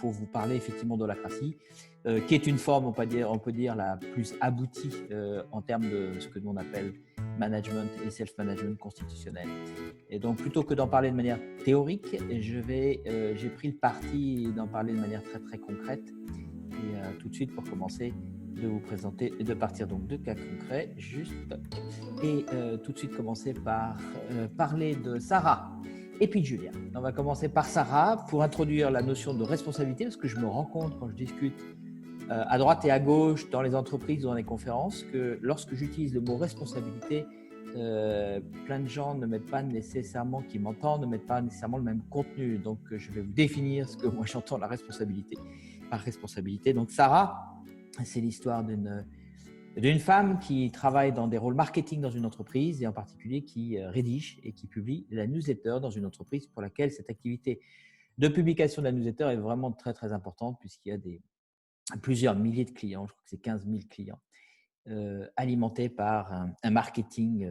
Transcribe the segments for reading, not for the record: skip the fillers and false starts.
pour vous parler effectivement d'holacratie, qui est une forme, on peut dire la plus aboutie en termes de ce que nous on appelle management et self-management constitutionnel. Et donc, plutôt que d'en parler de manière théorique, j'ai pris le parti d'en parler de manière très très concrète. Et tout de suite, pour commencer, de vous présenter et de partir donc de cas concrets, juste. Et tout de suite commencer par parler de Sarah et puis de Julia. On va commencer par Sarah pour introduire la notion de responsabilité, parce que je me rends compte quand je discute à droite et à gauche dans les entreprises ou dans les conférences que lorsque j'utilise le mot responsabilité, plein de gens ne mettent pas nécessairement, qui m'entendent, ne mettent pas nécessairement le même contenu. Donc, je vais vous définir ce que moi j'entends la responsabilité par responsabilité. Donc, Sarah, c'est l'histoire d'une femme qui travaille dans des rôles marketing dans une entreprise et en particulier qui rédige et qui publie la newsletter dans une entreprise pour laquelle cette activité de publication de la newsletter est vraiment très très importante puisqu'il y a plusieurs milliers de clients, je crois que c'est 15 000 clients, alimentés par un marketing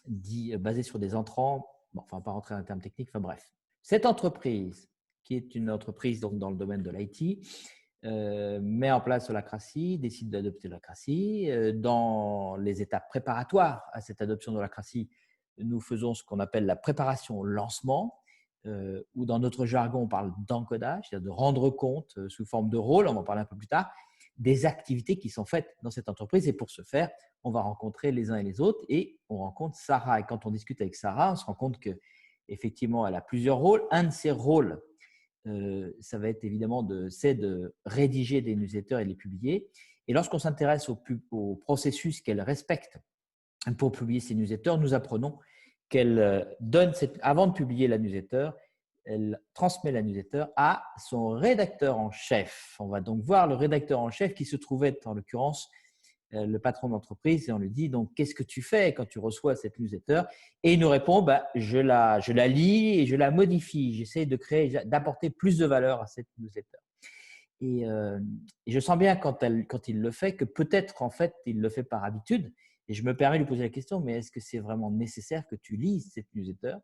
dit basé sur des entrants. Bon, enfin, pas rentrer dans un terme technique, enfin bref. Cette entreprise, qui est une entreprise donc, dans le domaine de l'IT, met en place l'holacratie, décide d'adopter l'holacratie. Dans les étapes préparatoires à cette adoption de l'holacratie, nous faisons ce qu'on appelle la préparation au lancement, où dans notre jargon, on parle d'encodage, c'est-à-dire de rendre compte sous forme de rôle, on va en parler un peu plus tard, des activités qui sont faites dans cette entreprise. Et pour ce faire, on va rencontrer les uns et les autres et on rencontre Sarah. Et quand on discute avec Sarah, on se rend compte qu'effectivement, elle a plusieurs rôles. Un de ses rôles, ça va être évidemment de rédiger des newsletters et de les publier. Et lorsqu'on s'intéresse au processus qu'elle respecte pour publier ces newsletters, nous apprenons qu'elle avant de publier la newsletter, elle transmet la newsletter à son rédacteur en chef. On va donc voir le rédacteur en chef qui se trouvait en l'occurrence le patron d'entreprise et on lui dit donc qu'est-ce que tu fais quand tu reçois cette newsletter? Et il nous répond je la lis et je la modifie. J'essaie d'apporter plus de valeur à cette newsletter. Et je sens bien quand il le fait que peut-être en fait il le fait par habitude. Et je me permets de lui poser la question, mais est-ce que c'est vraiment nécessaire que tu lises cette newsletter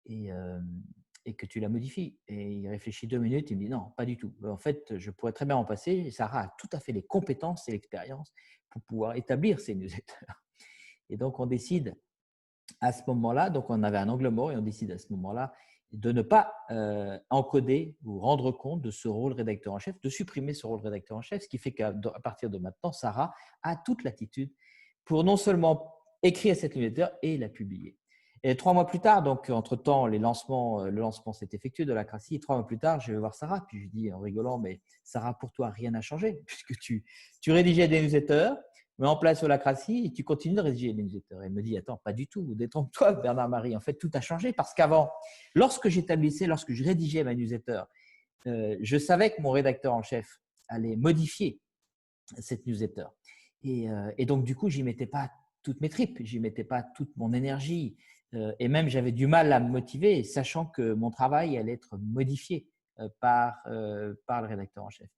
et que tu la modifies? Et il réfléchit 2 minutes, il me dit non, pas du tout. En fait, je pourrais très bien en passer. Et Sarah a tout à fait les compétences et l'expérience pour pouvoir établir ces newsletters. Et donc, on décide à ce moment-là, donc on avait un angle mort et on décide à ce moment-là de ne pas encoder ou rendre compte de ce rôle rédacteur en chef, de supprimer ce rôle rédacteur en chef, ce qui fait qu'à partir de maintenant, Sarah a toute l'attitude pour non seulement écrire cette newsletter et la publier. Et 3 mois plus tard, donc entre-temps, le lancement s'est effectué de l'holacratie. Et 3 mois plus tard, je vais voir Sarah, puis je lui dis en rigolant, mais Sarah, pour toi, rien n'a changé, puisque tu rédigeais des newsletters, mets en place l'holacratie et tu continues de rédiger des newsletters. Elle me dit, attends, pas du tout, détrompe-toi, Bernard-Marie. En fait, tout a changé parce qu'avant, lorsque je rédigeais ma newsletter, je savais que mon rédacteur en chef allait modifier cette newsletter. Et donc, du coup, j'y mettais pas toutes mes tripes, j'y mettais pas toute mon énergie. Et même, j'avais du mal à me motiver, sachant que mon travail allait être modifié par le rédacteur en chef.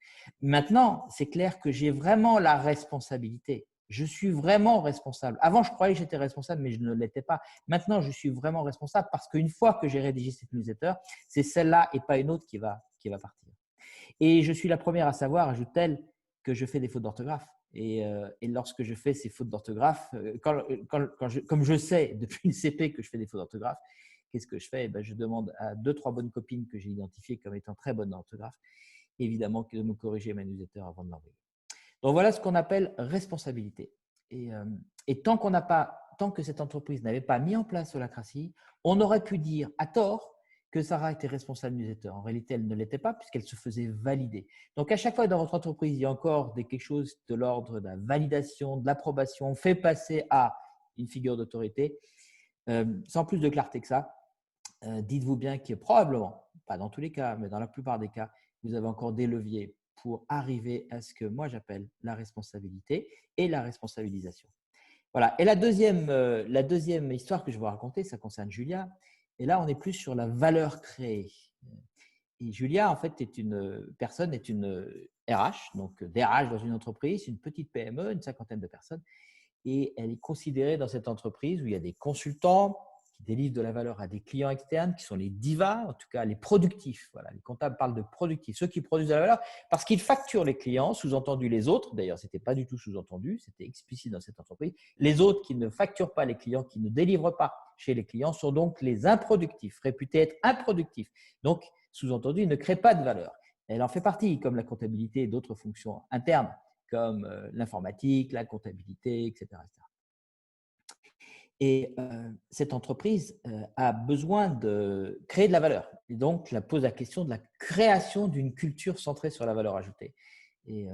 Maintenant, c'est clair que j'ai vraiment la responsabilité. Je suis vraiment responsable. Avant, je croyais que j'étais responsable, mais je ne l'étais pas. Maintenant, je suis vraiment responsable parce qu'une fois que j'ai rédigé cette newsletter, c'est celle-là et pas une autre qui va partir. Et je suis la première à savoir, ajoute-t-elle, que je fais des fautes d'orthographe. Et lorsque je fais ces fautes d'orthographe, comme je sais depuis le CP que je fais des fautes d'orthographe, qu'est-ce que je fais? Je demande à 2-3 bonnes copines que j'ai identifiées comme étant très bonnes en orthographe, évidemment, de me corriger ma newsletter avant de l'envoyer. Donc voilà ce qu'on appelle responsabilité. Et tant que cette entreprise n'avait pas mis en place l'holacratie, on aurait pu dire à tort que Sarah était responsable newsletter. En réalité, elle ne l'était pas puisqu'elle se faisait valider. Donc, à chaque fois dans votre entreprise, il y a encore quelque chose de l'ordre de la validation, de l'approbation, fait passer à une figure d'autorité. Sans plus de clarté que ça, dites-vous bien que probablement, pas dans tous les cas, mais dans la plupart des cas, vous avez encore des leviers pour arriver à ce que moi j'appelle la responsabilité et la responsabilisation. Voilà. Et la deuxième histoire que je vais vous raconter, ça concerne Julia. Et là, on est plus sur la valeur créée. Et Julia, en fait, est une RH, donc DRH dans une entreprise, une petite PME, une 50aine de personnes. Et elle est considérée dans cette entreprise où il y a des consultants qui délivrent de la valeur à des clients externes, qui sont les divas, en tout cas les productifs. Voilà, les comptables parlent de productifs, ceux qui produisent de la valeur parce qu'ils facturent les clients, sous-entendu les autres. D'ailleurs, ce n'était pas du tout sous-entendu, c'était explicite dans cette entreprise. Les autres qui ne facturent pas les clients, qui ne délivrent pas chez les clients, sont donc les improductifs, réputés être improductifs. Donc, sous-entendu, ils ne créent pas de valeur. Elle en fait partie, comme la comptabilité et d'autres fonctions internes, comme l'informatique, la comptabilité, etc. Et cette entreprise a besoin de créer de la valeur. Et donc, elle pose la question de la création d'une culture centrée sur la valeur ajoutée. Et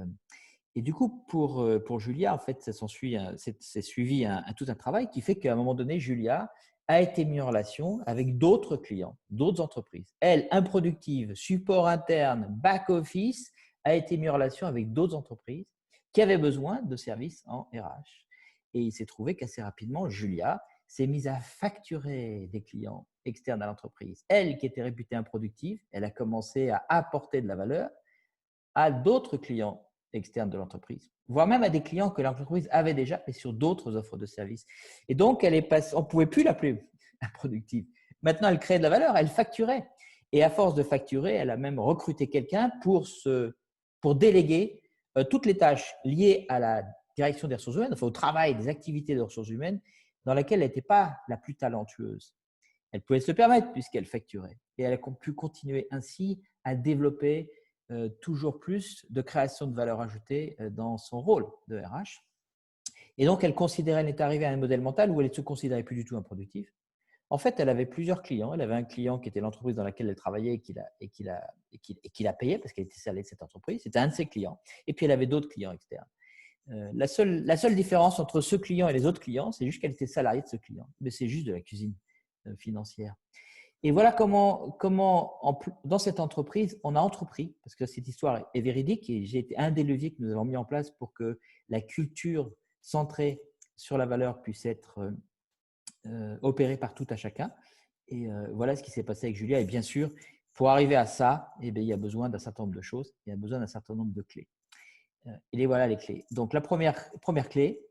du coup, pour Julia, en fait, c'est suivi tout un travail qui fait qu'à un moment donné, Julia a été mise en relation avec d'autres clients, d'autres entreprises. Elle, improductive, support interne, back-office, a été mise en relation avec d'autres entreprises qui avaient besoin de services en RH. Et il s'est trouvé qu'assez rapidement, Julia s'est mise à facturer des clients externes à l'entreprise. Elle, qui était réputée improductive, elle a commencé à apporter de la valeur à d'autres clients externes de l'entreprise, voire même à des clients que l'entreprise avait déjà, mais sur d'autres offres de services. Et donc, on ne pouvait plus l'appeler improductive. Maintenant, elle créait de la valeur, elle facturait. Et à force de facturer, elle a même recruté quelqu'un pour déléguer toutes les tâches liées à la direction des ressources humaines, enfin au travail des activités de ressources humaines, dans laquelle elle n'était pas la plus talentueuse. Elle pouvait se le permettre puisqu'elle facturait. Et elle a pu continuer ainsi à développer toujours plus de création de valeur ajoutée dans son rôle de RH. Et donc, elle est arrivée à un modèle mental où elle ne se considérait plus du tout improductive. En fait, elle avait plusieurs clients. Elle avait un client qui était l'entreprise dans laquelle elle travaillait et qui la payait parce qu'elle était salariée de cette entreprise. C'était un de ses clients. Et puis, elle avait d'autres clients externes. La seule différence entre ce client et les autres clients, c'est juste qu'elle était salariée de ce client. Mais c'est juste de la cuisine financière. Et voilà comment dans cette entreprise, on a entrepris, parce que cette histoire est véridique et j'ai été un des leviers que nous avons mis en place pour que la culture centrée sur la valeur puisse être opérée par tout à chacun. Et voilà ce qui s'est passé avec Julia. Et bien sûr, pour arriver à ça, il y a besoin d'un certain nombre de choses, il y a besoin d'un certain nombre de clés. Et voilà les clés. Donc, la première clé,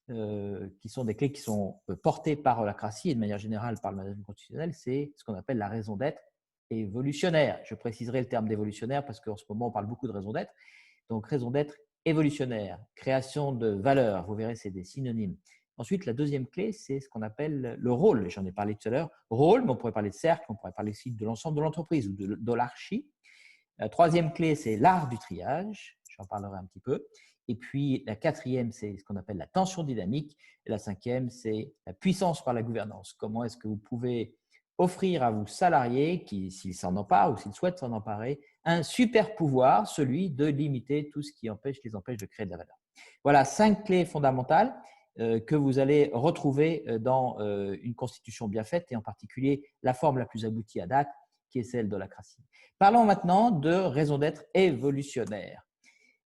qui sont des clés qui sont portées par Holacracy et de manière générale par le management constitutionnel, c'est ce qu'on appelle la raison d'être évolutionnaire. Je préciserai le terme d'évolutionnaire parce qu'en ce moment, on parle beaucoup de raison d'être. Donc, raison d'être évolutionnaire, création de valeur, vous verrez, c'est des synonymes. Ensuite, la deuxième clé, c'est ce qu'on appelle le rôle. J'en ai parlé tout à l'heure. Rôle, mais on pourrait parler de cercle, on pourrait parler aussi de l'ensemble de l'entreprise ou de l'hierarchie. La troisième clé, c'est l'art du triage. J'en parlerai un petit peu. Et puis, la quatrième, c'est ce qu'on appelle la tension dynamique. Et la cinquième, c'est la puissance par la gouvernance. Comment est-ce que vous pouvez offrir à vos salariés, qui, s'ils s'en emparent ou s'ils souhaitent s'en emparer, un super pouvoir, celui de limiter tout ce qui les empêche de créer de la valeur. Voilà 5 clés fondamentales que vous allez retrouver dans une constitution bien faite et en particulier la forme la plus aboutie à date, qui est celle de l'Holacracy. Parlons maintenant de raison d'être évolutionnaire.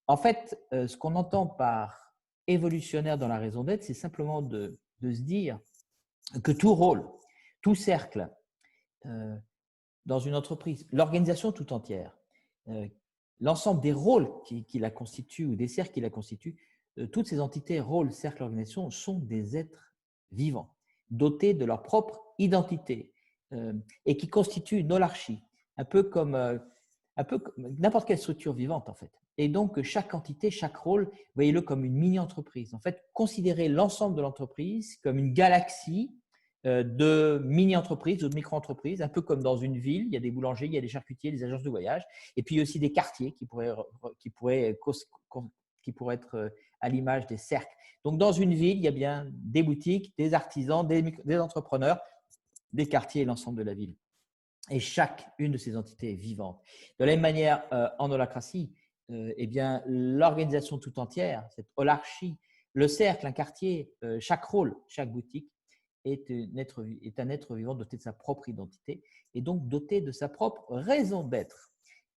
En fait, ce qu'on entend par évolutionnaire dans la raison d'être, c'est simplement de se dire que tout rôle, tout cercle dans une entreprise, l'organisation tout entière, l'ensemble des rôles qui la constituent ou des cercles qui la constituent, toutes ces entités, rôles, cercles, organisations, sont des êtres vivants, dotés de leur propre identité et qui constituent une holarchie, un peu comme n'importe quelle structure vivante en fait. Et donc, chaque entité, chaque rôle, voyez-le comme une mini-entreprise. En fait, considérez l'ensemble de l'entreprise comme une galaxie de mini-entreprises ou de micro-entreprises, un peu comme dans une ville, il y a des boulangers, il y a des charcutiers, des agences de voyage, et puis aussi des quartiers qui pourraient être à l'image des cercles. Donc, dans une ville, il y a bien des boutiques, des artisans, des entrepreneurs, des quartiers et l'ensemble de la ville. Et chacune de ces entités est vivante. De la même manière, en holacratie, eh bien, l'organisation tout entière, cette holarchie, le cercle, un quartier, chaque rôle, chaque boutique est un être vivant doté de sa propre identité et donc doté de sa propre raison d'être.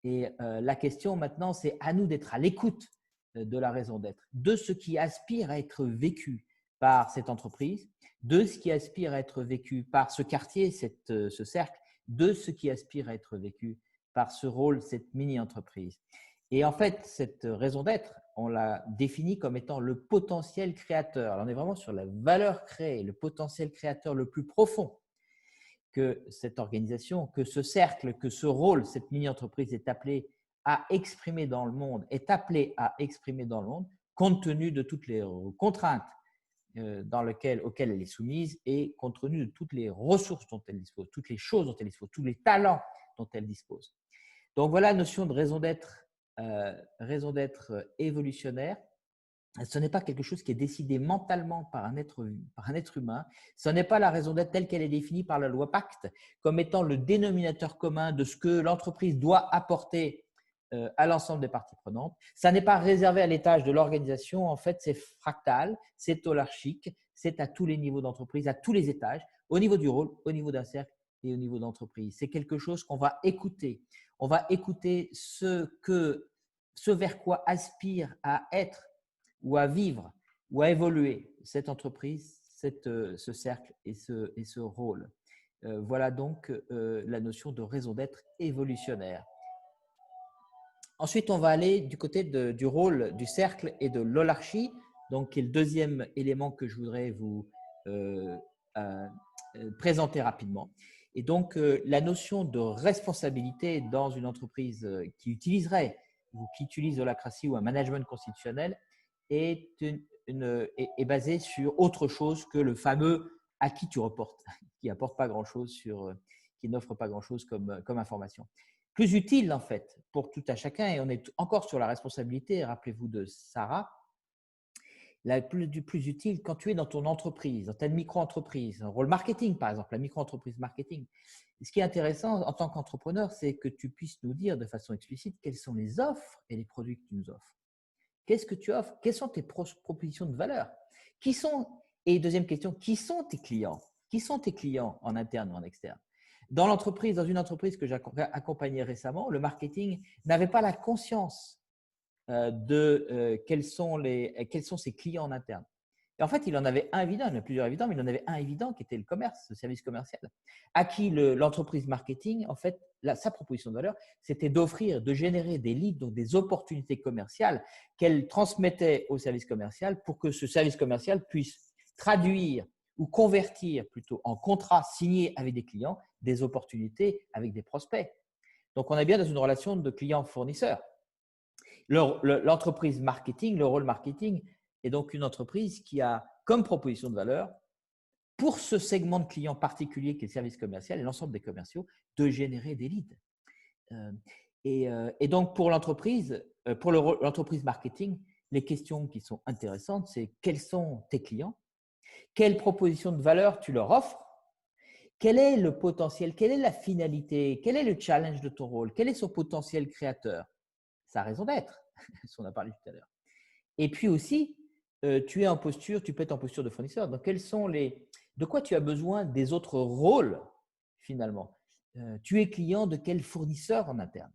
Et la question maintenant, c'est à nous d'être à l'écoute de la raison d'être, de ce qui aspire à être vécu par cette entreprise, de ce qui aspire à être vécu par ce quartier, ce cercle, de ce qui aspire à être vécu par ce rôle, cette mini-entreprise. Et en fait, cette raison d'être, on l'a définie comme étant le potentiel créateur. Alors, on est vraiment sur la valeur créée, le potentiel créateur le plus profond que cette organisation, que ce cercle, que ce rôle, cette mini-entreprise est appelée à exprimer dans le monde, est appelée à exprimer dans le monde, compte tenu de toutes les contraintes auxquelles elle est soumise et compte tenu de toutes les ressources dont elle dispose, toutes les choses dont elle dispose, tous les talents dont elle dispose. Donc voilà la notion de raison d'être évolutionnaire. Ce n'est pas quelque chose qui est décidé mentalement par un être humain. Ce n'est pas la raison d'être telle qu'elle est définie par la loi Pacte comme étant le dénominateur commun de ce que l'entreprise doit apporter à l'ensemble des parties prenantes. Ça n'est pas réservé à l'étage de l'organisation. En fait, c'est fractal, c'est holarchique, c'est à tous les niveaux d'entreprise, à tous les étages, au niveau du rôle, au niveau d'un cercle et au niveau d'entreprise. C'est quelque chose qu'on va écouter. On va écouter ce vers quoi aspire à être ou à vivre ou à évoluer cette entreprise, ce cercle et ce rôle. Voilà donc la notion de raison d'être évolutionnaire. Ensuite, on va aller du côté du rôle du cercle et de l'holarchie, donc qui est le deuxième élément que je voudrais vous présenter rapidement. Et donc, la notion de responsabilité dans une entreprise qui utiliserait ou qui utilise l'holacratie ou un management constitutionnel est basée sur autre chose que le fameux à qui tu reportes, qui n'apporte pas grand-chose qui n'offre pas grand-chose comme information. Plus utile en fait pour tout à chacun, et on est encore sur la responsabilité, rappelez-vous de Sarah, plus utile quand tu es dans ton entreprise, dans ta micro-entreprise, un rôle marketing par exemple, la micro-entreprise marketing. Et ce qui est intéressant en tant qu'entrepreneur, c'est que tu puisses nous dire de façon explicite quelles sont les offres et les produits que tu nous offres. Qu'est-ce que tu offres? Quelles sont tes propositions de valeur? Et deuxième question, qui sont tes clients? Qui sont tes clients en interne ou en externe? Dans une entreprise que j'ai accompagnée récemment, le marketing n'avait pas la conscience de quels sont ses clients en interne. Et en fait, il en avait un évident, il y en a plusieurs évidents, mais il en avait un évident qui était le commerce, le service commercial, à qui l'entreprise marketing, en fait, sa proposition de valeur, c'était de générer des leads, donc des opportunités commerciales qu'elle transmettait au service commercial pour que ce service commercial puisse traduire ou convertir plutôt en contrats signés avec des clients des opportunités avec des prospects. Donc, on est bien dans une relation de client-fournisseur. L'entreprise marketing, le rôle marketing est donc une entreprise qui a comme proposition de valeur pour ce segment de clients particulier qui est le service commercial et l'ensemble des commerciaux de générer des leads. Et donc pour l'entreprise marketing, les questions qui sont intéressantes, c'est quels sont tes clients, quelle proposition de valeur tu leur offres, quel est le potentiel, quelle est la finalité, quel est le challenge de ton rôle, quel est son potentiel créateur, sa raison d'être, ce qu'on a parlé tout à l'heure. Et puis aussi, tu peux être en posture de fournisseur. Donc, de quoi tu as besoin des autres rôles finalement? Tu es client de quel fournisseur en interne?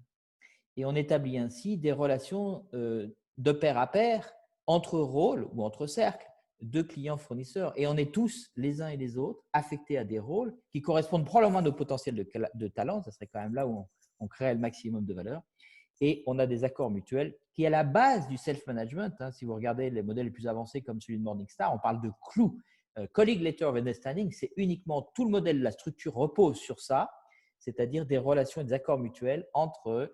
Et on établit ainsi des relations de pair à pair entre rôles ou entre cercles de clients-fournisseurs. Et on est tous, les uns et les autres, affectés à des rôles qui correspondent probablement à nos potentiels de talent. Ce serait quand même là où on crée le maximum de valeur. Et on a des accords mutuels qui est à la base du self-management. Si vous regardez les modèles les plus avancés comme celui de Morningstar, on parle de CLOU. Colleague Letter of Understanding, c'est uniquement tout le modèle, la structure repose sur ça, c'est-à-dire des relations et des accords mutuels entre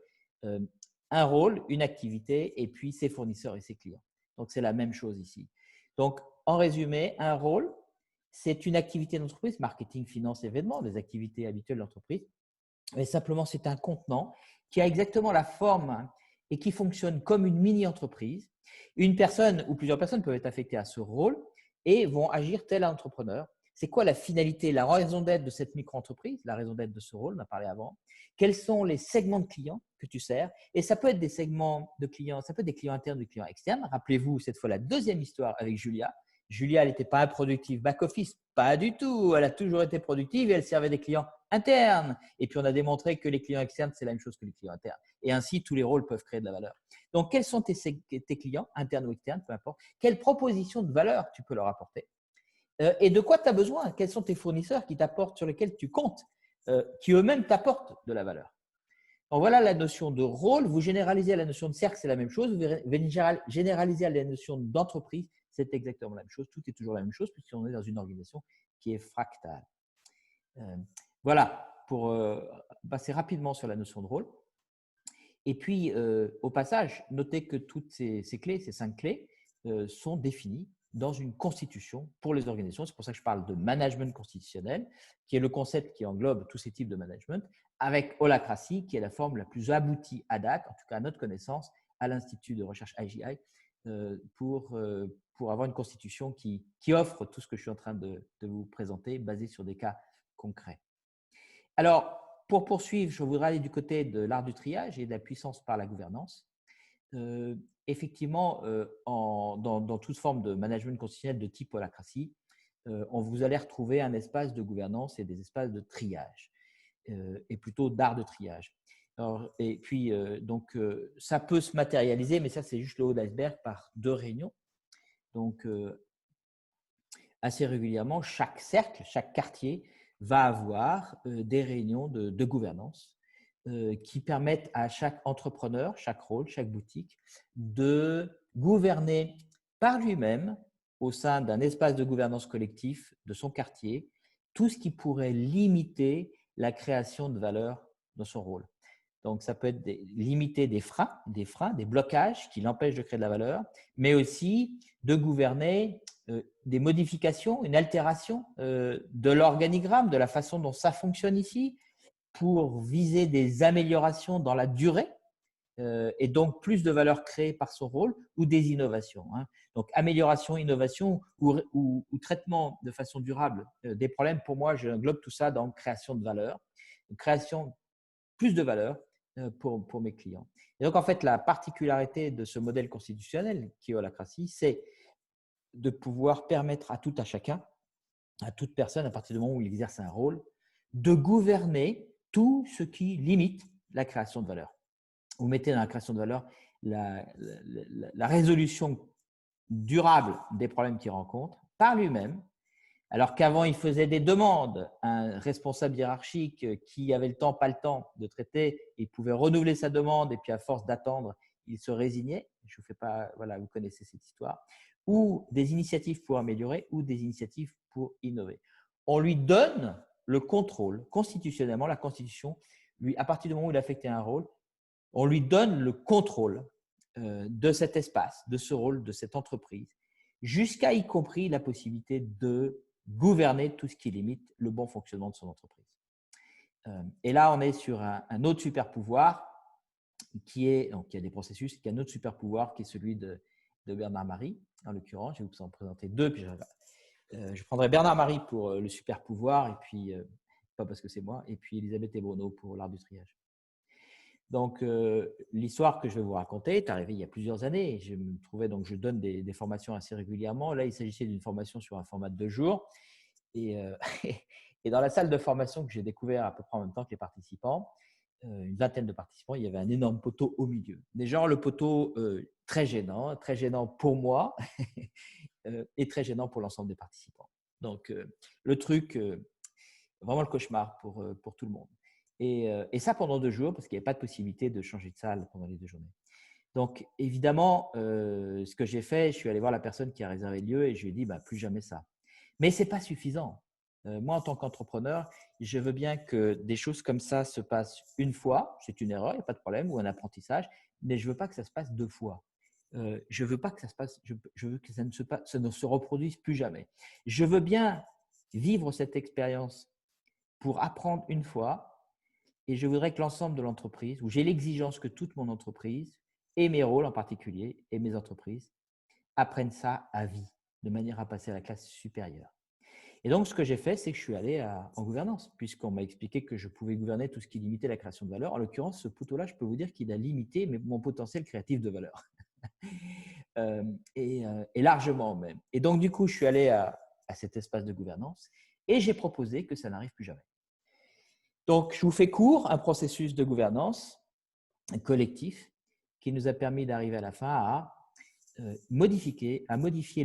un rôle, une activité et puis ses fournisseurs et ses clients. Donc, c'est la même chose ici. Donc, en résumé, un rôle, c'est une activité d'entreprise, marketing, finance, événements, des activités habituelles d'entreprise. Mais simplement, c'est un contenant qui a exactement la forme et qui fonctionne comme une mini-entreprise. Une personne ou plusieurs personnes peuvent être affectées à ce rôle et vont agir tel entrepreneur. C'est quoi la finalité, la raison d'être de cette micro-entreprise, la raison d'être de ce rôle, on a parlé avant. Quels sont les segments de clients que tu sers? Et ça peut être des segments de clients, ça peut être des clients internes, des clients externes. Rappelez-vous cette fois la deuxième histoire avec Julia. Julia, elle n'était pas un productif back-office, pas du tout. Elle a toujours été productive et elle servait des clients internes. Et puis, on a démontré que les clients externes, c'est la même chose que les clients internes. Et ainsi, tous les rôles peuvent créer de la valeur. Donc, quels sont tes clients, internes ou externes, peu importe. Quelles propositions de valeur tu peux leur apporter et de quoi tu as besoin? Quels sont tes fournisseurs qui t'apportent, sur lesquels tu comptes, qui eux-mêmes t'apportent de la valeur? Donc, voilà la notion de rôle. Vous généralisez à la notion de cercle, c'est la même chose. Vous généralisez à la notion d'entreprise, c'est exactement la même chose. Tout est toujours la même chose puisqu'on est dans une organisation qui est fractale. Voilà, pour passer rapidement sur la notion de rôle. Et puis, au passage, notez que toutes ces clés, ces 5 clés, sont définies dans une constitution pour les organisations. C'est pour ça que je parle de management constitutionnel, qui est le concept qui englobe tous ces types de management, avec holacratie, qui est la forme la plus aboutie à date, en tout cas à notre connaissance, à l'Institut de recherche IGI, pour avoir une constitution qui offre tout ce que je suis en train de vous présenter, basé sur des cas concrets. Alors, pour poursuivre, je voudrais aller du côté de l'art du triage et de la puissance par la gouvernance. Effectivement, dans toute forme de management constitutionnel de type holacratie, vous allez retrouver un espace de gouvernance et des espaces de triage, et plutôt d'art de triage. Alors, et puis, ça peut se matérialiser, mais ça, c'est juste le haut de l'iceberg par 2 réunions. Donc, assez régulièrement, chaque cercle, chaque quartier va avoir des réunions de gouvernance qui permettent à chaque entrepreneur, chaque rôle, chaque boutique de gouverner par lui-même au sein d'un espace de gouvernance collectif de son quartier tout ce qui pourrait limiter la création de valeur dans son rôle. Donc, ça peut être limiter des freins, des blocages qui l'empêchent de créer de la valeur, mais aussi de gouverner des modifications, une altération de l'organigramme, de la façon dont ça fonctionne ici, pour viser des améliorations dans la durée et donc plus de valeur créée par son rôle ou des innovations. Donc, amélioration, innovation ou traitement de façon durable des problèmes, pour moi, j'englobe tout ça dans création de valeur, création plus de valeur pour mes clients. Et donc, en fait, la particularité de ce modèle constitutionnel qui est holacratie, c'est de pouvoir permettre à tout à chacun, à toute personne, à partir du moment où il exerce un rôle, de gouverner tout ce qui limite la création de valeur. Vous mettez dans la création de valeur la résolution durable des problèmes qu'il rencontre par lui-même, alors qu'avant, il faisait des demandes à un responsable hiérarchique qui avait le temps, pas le temps de traiter, il pouvait renouveler sa demande et puis à force d'attendre, il se résignait. Je vous fais pas, voilà, vous connaissez cette histoire. Ou des initiatives pour améliorer ou des initiatives pour innover. On lui donne le contrôle constitutionnellement, la Constitution, lui, à partir du moment où il a affecté un rôle, on lui donne le contrôle de cet espace, de ce rôle, de cette entreprise, jusqu'à y compris la possibilité de gouverner tout ce qui limite le bon fonctionnement de son entreprise. Et là, on est sur un autre super pouvoir qui est, donc il y a des processus, il y a un autre super pouvoir qui est celui de Bernard Marie, en l'occurrence. Je vais vous en présenter 2, puis je prendrai Bernard Marie pour le super pouvoir, et puis, pas parce que c'est moi, et puis Elisabeth Ebrono pour l'art du triage. Donc, l'histoire que je vais vous raconter est arrivée il y a plusieurs années. Je me trouvais, donc, je donne des formations assez régulièrement. Là, il s'agissait d'une formation sur un format de 2 jours. Et, et dans la salle de formation que j'ai découvert à peu près en même temps que les participants, une vingtaine de participants, il y avait un énorme poteau au milieu. Déjà, le poteau très gênant pour moi et très gênant pour l'ensemble des participants. Donc, le truc, vraiment le cauchemar pour tout le monde. Et ça pendant 2 jours, parce qu'il n'y avait pas de possibilité de changer de salle pendant les 2 journées. Donc, évidemment, ce que j'ai fait, je suis allé voir la personne qui a réservé le lieu et je lui ai dit, plus jamais ça. Mais ce n'est pas suffisant. Moi, en tant qu'entrepreneur, je veux bien que des choses comme ça se passent une fois. C'est une erreur, il n'y a pas de problème, ou un apprentissage, mais je ne veux pas que ça se passe 2 fois. Je veux pas que ça se passe, je veux que ça ne se reproduise plus jamais. Je veux bien vivre cette expérience pour apprendre une fois. Et je voudrais que l'ensemble de l'entreprise, où j'ai l'exigence que toute mon entreprise, et mes rôles en particulier, et mes entreprises, apprennent ça à vie, de manière à passer à la classe supérieure. Et donc, ce que j'ai fait, c'est que je suis allé en gouvernance, puisqu'on m'a expliqué que je pouvais gouverner tout ce qui limitait la création de valeur. En l'occurrence, ce poteau-là, je peux vous dire qu'il a limité mon potentiel créatif de valeur. Et largement même. Et donc, du coup, je suis allé à cet espace de gouvernance et j'ai proposé que ça n'arrive plus jamais. Donc, je vous fais court, un processus de gouvernance collectif qui nous a permis d'arriver à la fin à modifier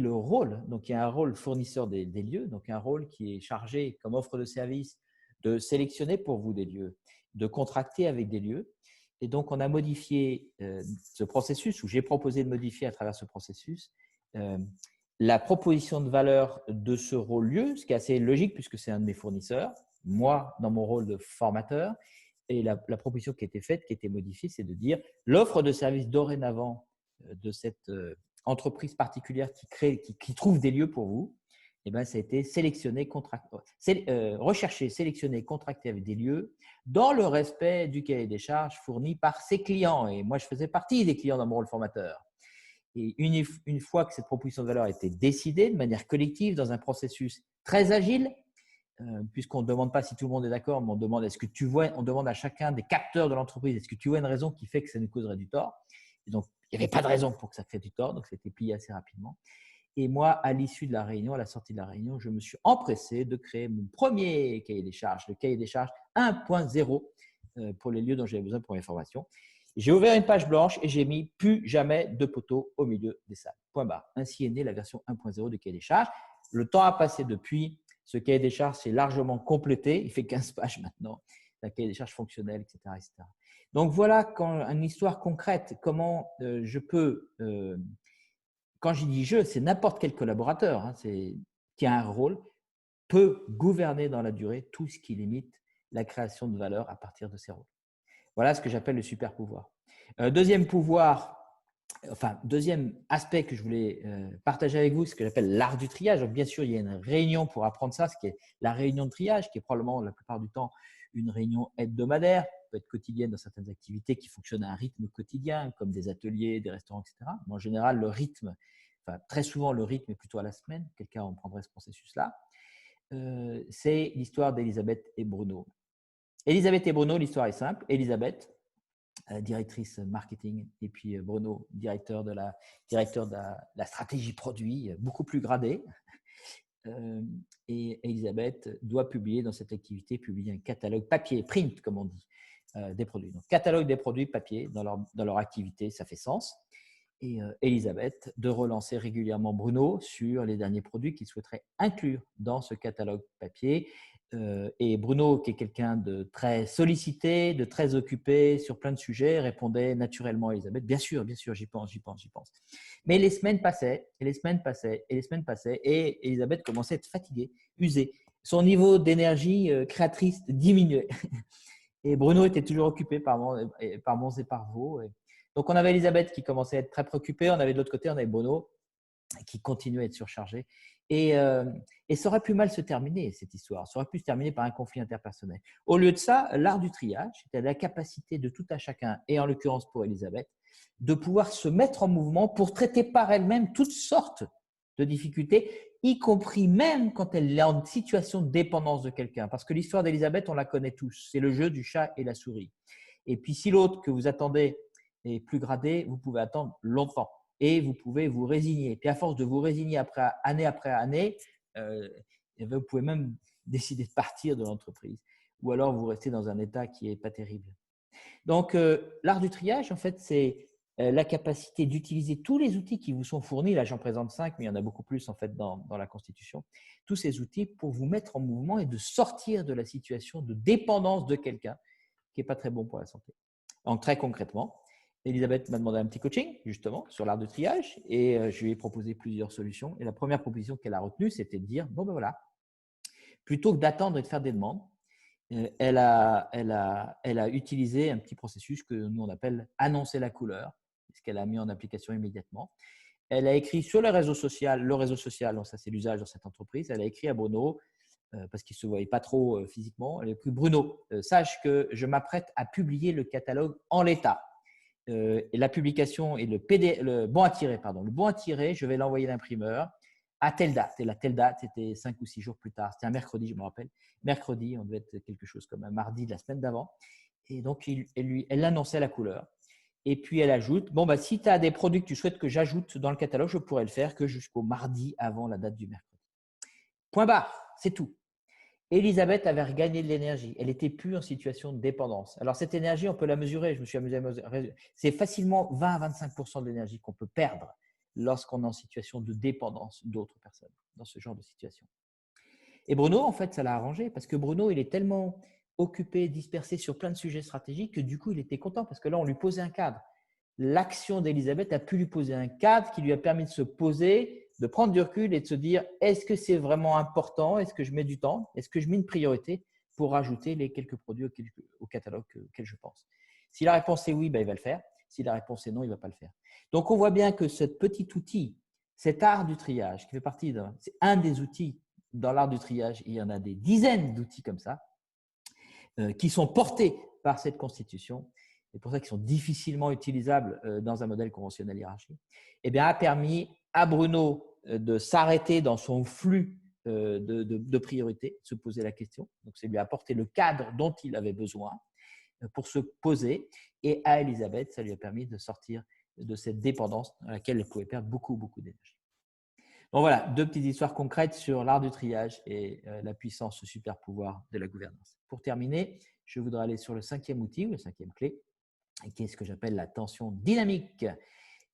le rôle. Donc, il y a un rôle fournisseur des lieux, donc un rôle qui est chargé comme offre de service de sélectionner pour vous des lieux, de contracter avec des lieux. Et donc, on a modifié ce processus, ou j'ai proposé de modifier à travers ce processus la proposition de valeur de ce rôle lieu, ce qui est assez logique puisque c'est un de mes fournisseurs. moi, dans mon rôle de formateur. Et la proposition qui a été faite, qui a été modifiée, c'est de dire l'offre de service dorénavant de cette entreprise particulière qui trouve des lieux pour vous, eh ben, ça a été recherché, sélectionné, contracté avec des lieux dans le respect du cahier des charges fourni par ses clients. Et moi, je faisais partie des clients dans mon rôle formateur. Et une fois que cette proposition de valeur a été décidée de manière collective dans un processus très agile, puisqu'on ne demande pas si tout le monde est d'accord, mais on demande on demande à chacun des capteurs de l'entreprise, est-ce que tu vois une raison qui fait que ça nous causerait du tort? Et donc, il n'y avait pas de raison pour que ça crée du tort, donc ça a été plié assez rapidement. Et moi, à l'issue de la réunion, à la sortie de la réunion, je me suis empressé de créer mon premier cahier des charges, le cahier des charges 1.0 pour les lieux dont j'avais besoin pour mes formations. J'ai ouvert une page blanche et j'ai mis plus jamais de poteaux au milieu des salles. Point barre. Ainsi est née la version 1.0 du cahier des charges. Le temps a passé depuis. Ce cahier des charges s'est largement complété. Il fait 15 pages maintenant. Un cahier des charges fonctionnel, etc., etc. Donc voilà une histoire concrète, comment je peux quand je dis je, c'est n'importe quel collaborateur qui a un rôle, peut gouverner dans la durée tout ce qui limite la création de valeur à partir de ses rôles. Voilà ce que j'appelle le super pouvoir. Deuxième aspect que je voulais partager avec vous, ce que j'appelle l'art du triage. Donc, bien sûr, il y a une réunion pour apprendre ça, ce qui est la réunion de triage, qui est probablement la plupart du temps une réunion hebdomadaire, peut être quotidienne dans certaines activités qui fonctionnent à un rythme quotidien, comme des ateliers, des restaurants, etc. Mais en général, très souvent, le rythme est plutôt à la semaine. Quelqu'un en prendrait ce processus-là. C'est l'histoire d'Elisabeth et Bruno. Elisabeth et Bruno, l'histoire est simple. Elisabeth, directrice marketing, et puis Bruno, directeur de la stratégie produit, beaucoup plus gradé. Et Elisabeth doit publier dans cette activité, un catalogue papier, print comme on dit, des produits. Donc, catalogue des produits papier dans leur activité, ça fait sens. Et Elisabeth de relancer régulièrement Bruno sur les derniers produits qu'il souhaiterait inclure dans ce catalogue papier. Et Bruno, qui est quelqu'un de très sollicité, de très occupé sur plein de sujets, répondait naturellement à Elisabeth. Bien sûr, j'y pense. Mais les semaines passaient, et Elisabeth commençait à être fatiguée, usée. Son niveau d'énergie créatrice diminuait. Et Bruno était toujours occupé par monts et par vaux. Donc, on avait Elisabeth qui commençait à être très préoccupée. On avait de l'autre côté, on avait Bruno qui continuait à être surchargé. Et ça aurait pu mal se terminer, cette histoire. Ça aurait pu se terminer par un conflit interpersonnel. Au lieu de ça, l'art du triage, c'était la capacité de tout à chacun, et en l'occurrence pour Elisabeth, de pouvoir se mettre en mouvement pour traiter par elle-même toutes sortes de difficultés, y compris même quand elle est en situation de dépendance de quelqu'un. Parce que l'histoire d'Elisabeth, on la connaît tous. C'est le jeu du chat et la souris. Et puis, si l'autre que vous attendez est plus gradé, vous pouvez attendre longtemps. Et vous pouvez vous résigner. Puis à force de vous résigner après année, vous pouvez même décider de partir de l'entreprise. Ou alors vous restez dans un état qui n'est pas terrible. Donc, l'art du triage, en fait, c'est la capacité d'utiliser tous les outils qui vous sont fournis. Là, j'en présente 5, mais il y en a beaucoup plus en fait dans la Constitution. Tous ces outils pour vous mettre en mouvement et de sortir de la situation de dépendance de quelqu'un qui n'est pas très bon pour la santé. Donc, très concrètement, Elisabeth m'a demandé un petit coaching, justement, sur l'art de triage, et je lui ai proposé plusieurs solutions. Et la première proposition qu'elle a retenue, c'était de dire, bon ben voilà, plutôt que d'attendre et de faire des demandes, elle a utilisé un petit processus que nous on appelle annoncer la couleur, ce qu'elle a mis en application immédiatement. Elle a écrit sur le réseau social, donc ça c'est l'usage dans cette entreprise, elle a écrit à Bruno, parce qu'il ne se voyait pas trop physiquement, elle a écrit Bruno, sache que je m'apprête à publier le catalogue en l'état. Et la publication et le bon à tirer, je vais l'envoyer à l'imprimeur à telle date. Et la telle date, c'était 5 ou 6 jours plus tard. C'était un mercredi, je me rappelle. Mercredi, on devait être quelque chose comme un mardi de la semaine d'avant. Et donc, elle annonçait la couleur. Et puis, elle ajoute, bon, si tu as des produits que tu souhaites que j'ajoute dans le catalogue, je pourrais le faire que jusqu'au mardi avant la date du mercredi. Point barre, c'est tout. Elisabeth avait regagné de l'énergie. Elle n'était plus en situation de dépendance. Alors, cette énergie, on peut la mesurer. Je me suis amusé à mesurer. C'est facilement 20 à 25% de l'énergie qu'on peut perdre lorsqu'on est en situation de dépendance d'autres personnes dans ce genre de situation. Et Bruno, en fait, ça l'a arrangé parce que Bruno, il est tellement occupé, dispersé sur plein de sujets stratégiques que du coup, il était content parce que là, on lui posait un cadre. L'action d'Elisabeth a pu lui poser un cadre qui lui a permis de se poser, de prendre du recul et de se dire est-ce que c'est vraiment important? Est-ce que je mets du temps? Est-ce que je mets une priorité pour rajouter les quelques produits au catalogue auquel je pense. Si la réponse est oui, il va le faire. Si la réponse est non, il ne va pas le faire. Donc, on voit bien que ce petit outil, cet art du triage, qui fait partie c'est un des outils dans l'art du triage. Il y en a des dizaines d'outils comme ça qui sont portés par cette constitution. C'est pour ça qu'ils sont difficilement utilisables dans un modèle conventionnel hiérarchique. Eh bien, a permis à Bruno de s'arrêter dans son flux de priorité, de se poser la question. Donc, c'est lui apporter le cadre dont il avait besoin pour se poser. Et à Elisabeth, ça lui a permis de sortir de cette dépendance dans laquelle elle pouvait perdre beaucoup, beaucoup d'énergie. Donc voilà, deux petites histoires concrètes sur l'art du triage et la puissance, le super pouvoir de la gouvernance. Pour terminer, je voudrais aller sur le cinquième outil, ou la cinquième clé, qui est ce que j'appelle la tension dynamique.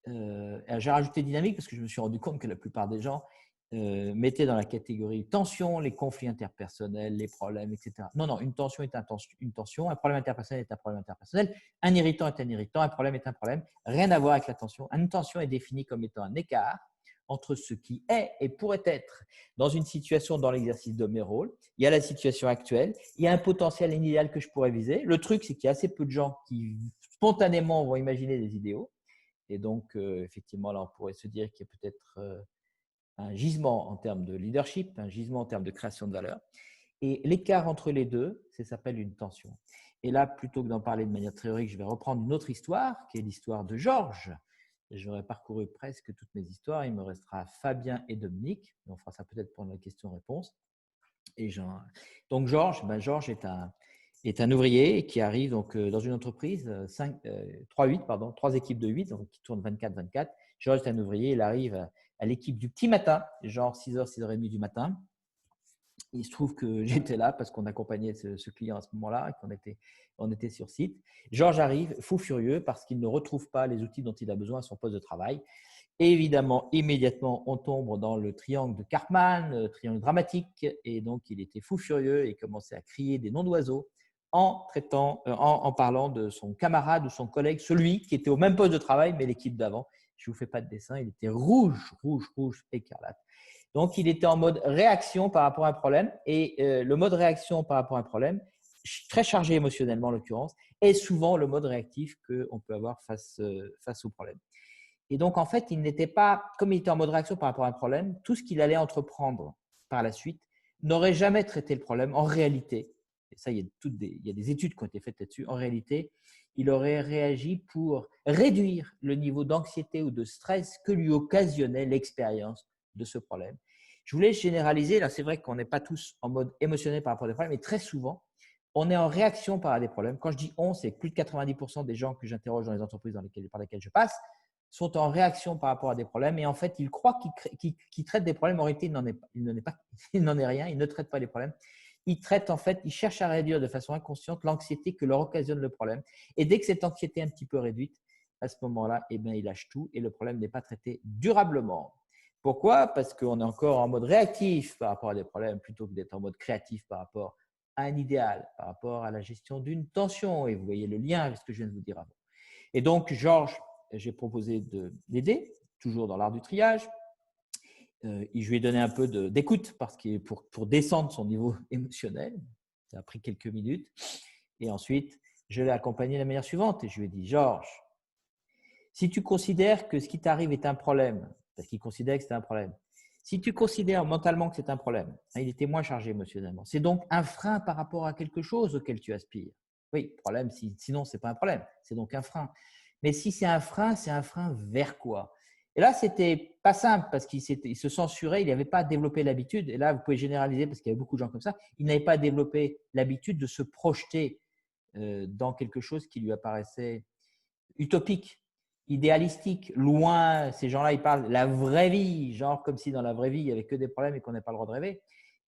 J'ai rajouté dynamique parce que je me suis rendu compte que la plupart des gens mettaient dans la catégorie tension les conflits interpersonnels, les problèmes, etc. Non, une tension est une tension, un problème interpersonnel est un problème interpersonnel, un irritant est un irritant, un problème est un problème, rien à voir avec la tension. Une tension est définie comme étant un écart entre ce qui est et pourrait être dans une situation dans l'exercice de mes rôles. Il y a la situation actuelle, il y a un potentiel et un idéal que je pourrais viser. Le truc, c'est qu'il y a assez peu de gens qui spontanément vont imaginer des idéaux. Et donc, effectivement, là, on pourrait se dire qu'il y a peut-être un gisement en termes de leadership, un gisement en termes de création de valeur. Et l'écart entre les deux, ça s'appelle une tension. Et là, plutôt que d'en parler de manière théorique, je vais reprendre une autre histoire, qui est l'histoire de Georges. J'aurais parcouru presque toutes mes histoires. Il me restera Fabien et Dominique. On fera ça peut-être pour la question-réponse. Donc, Georges est un ouvrier qui arrive donc, dans une entreprise, 3 équipes de 8, donc qui tournent 24-24. Georges est un ouvrier, il arrive à l'équipe du petit matin, genre 6h, 6h30 du matin. Il se trouve que j'étais là parce qu'on accompagnait ce client à ce moment-là, et on était sur site. Georges arrive, fou furieux, parce qu'il ne retrouve pas les outils dont il a besoin à son poste de travail. Et évidemment, immédiatement, on tombe dans le triangle de Karpman, le triangle dramatique. Et donc, il était fou furieux et commençait à crier des noms d'oiseaux en parlant de son camarade ou son collègue, celui qui était au même poste de travail, mais l'équipe d'avant. Je ne vous fais pas de dessin, il était rouge, écarlate. Donc, il était en mode réaction par rapport à un problème. Et le mode réaction par rapport à un problème, très chargé émotionnellement en l'occurrence, est souvent le mode réactif qu'on peut avoir face au problème. Et donc, en fait, il n'était pas, comme il était en mode réaction par rapport à un problème, tout ce qu'il allait entreprendre par la suite n'aurait jamais traité le problème. En réalité, et ça, il y a des études qui ont été faites là-dessus, en réalité, il aurait réagi pour réduire le niveau d'anxiété ou de stress que lui occasionnait l'expérience de ce problème. Je voulais généraliser, là, c'est vrai qu'on n'est pas tous en mode émotionnel par rapport à des problèmes, mais très souvent, on est en réaction par rapport à des problèmes. Quand je dis on, c'est plus de 90% des gens que j'interroge dans les entreprises par lesquelles je passe sont en réaction par rapport à des problèmes et en fait, ils croient qu'ils traitent des problèmes. En réalité, il n'en est rien, ils ne traitent pas les problèmes. Ils traitent en fait, ils cherchent à réduire de façon inconsciente l'anxiété que leur occasionne le problème. Et dès que cette anxiété est un petit peu réduite, à ce moment-là, eh bien, ils lâchent tout et le problème n'est pas traité durablement. Pourquoi? Parce qu'on est encore en mode réactif par rapport à des problèmes plutôt que d'être en mode créatif par rapport à un idéal, par rapport à la gestion d'une tension. Et vous voyez le lien avec ce que je viens de vous dire avant. Et donc, Georges, j'ai proposé de l'aider, toujours dans l'art du triage. Je lui ai donné un peu d'écoute parce que pour descendre son niveau émotionnel. Ça a pris quelques minutes. Et ensuite, je l'ai accompagné de la manière suivante et je lui ai dit, Georges, si tu considères que ce qui t'arrive est un problème, parce qu'il considérait que c'était un problème, si tu considères mentalement que c'est un problème, il était moins chargé émotionnellement, c'est donc un frein par rapport à quelque chose auquel tu aspires. Oui, problème, sinon, ce n'est pas un problème, c'est donc un frein. Mais si c'est un frein vers quoi? Et là, c'était pas simple parce qu'il se censurait, il n'avait pas développé l'habitude. Et là, vous pouvez généraliser parce qu'il y avait beaucoup de gens comme ça. Il n'avait pas développé l'habitude de se projeter dans quelque chose qui lui apparaissait utopique, idéalistique, loin. Ces gens-là, ils parlent de la vraie vie, genre comme si dans la vraie vie, il n'y avait que des problèmes et qu'on n'avait pas le droit de rêver.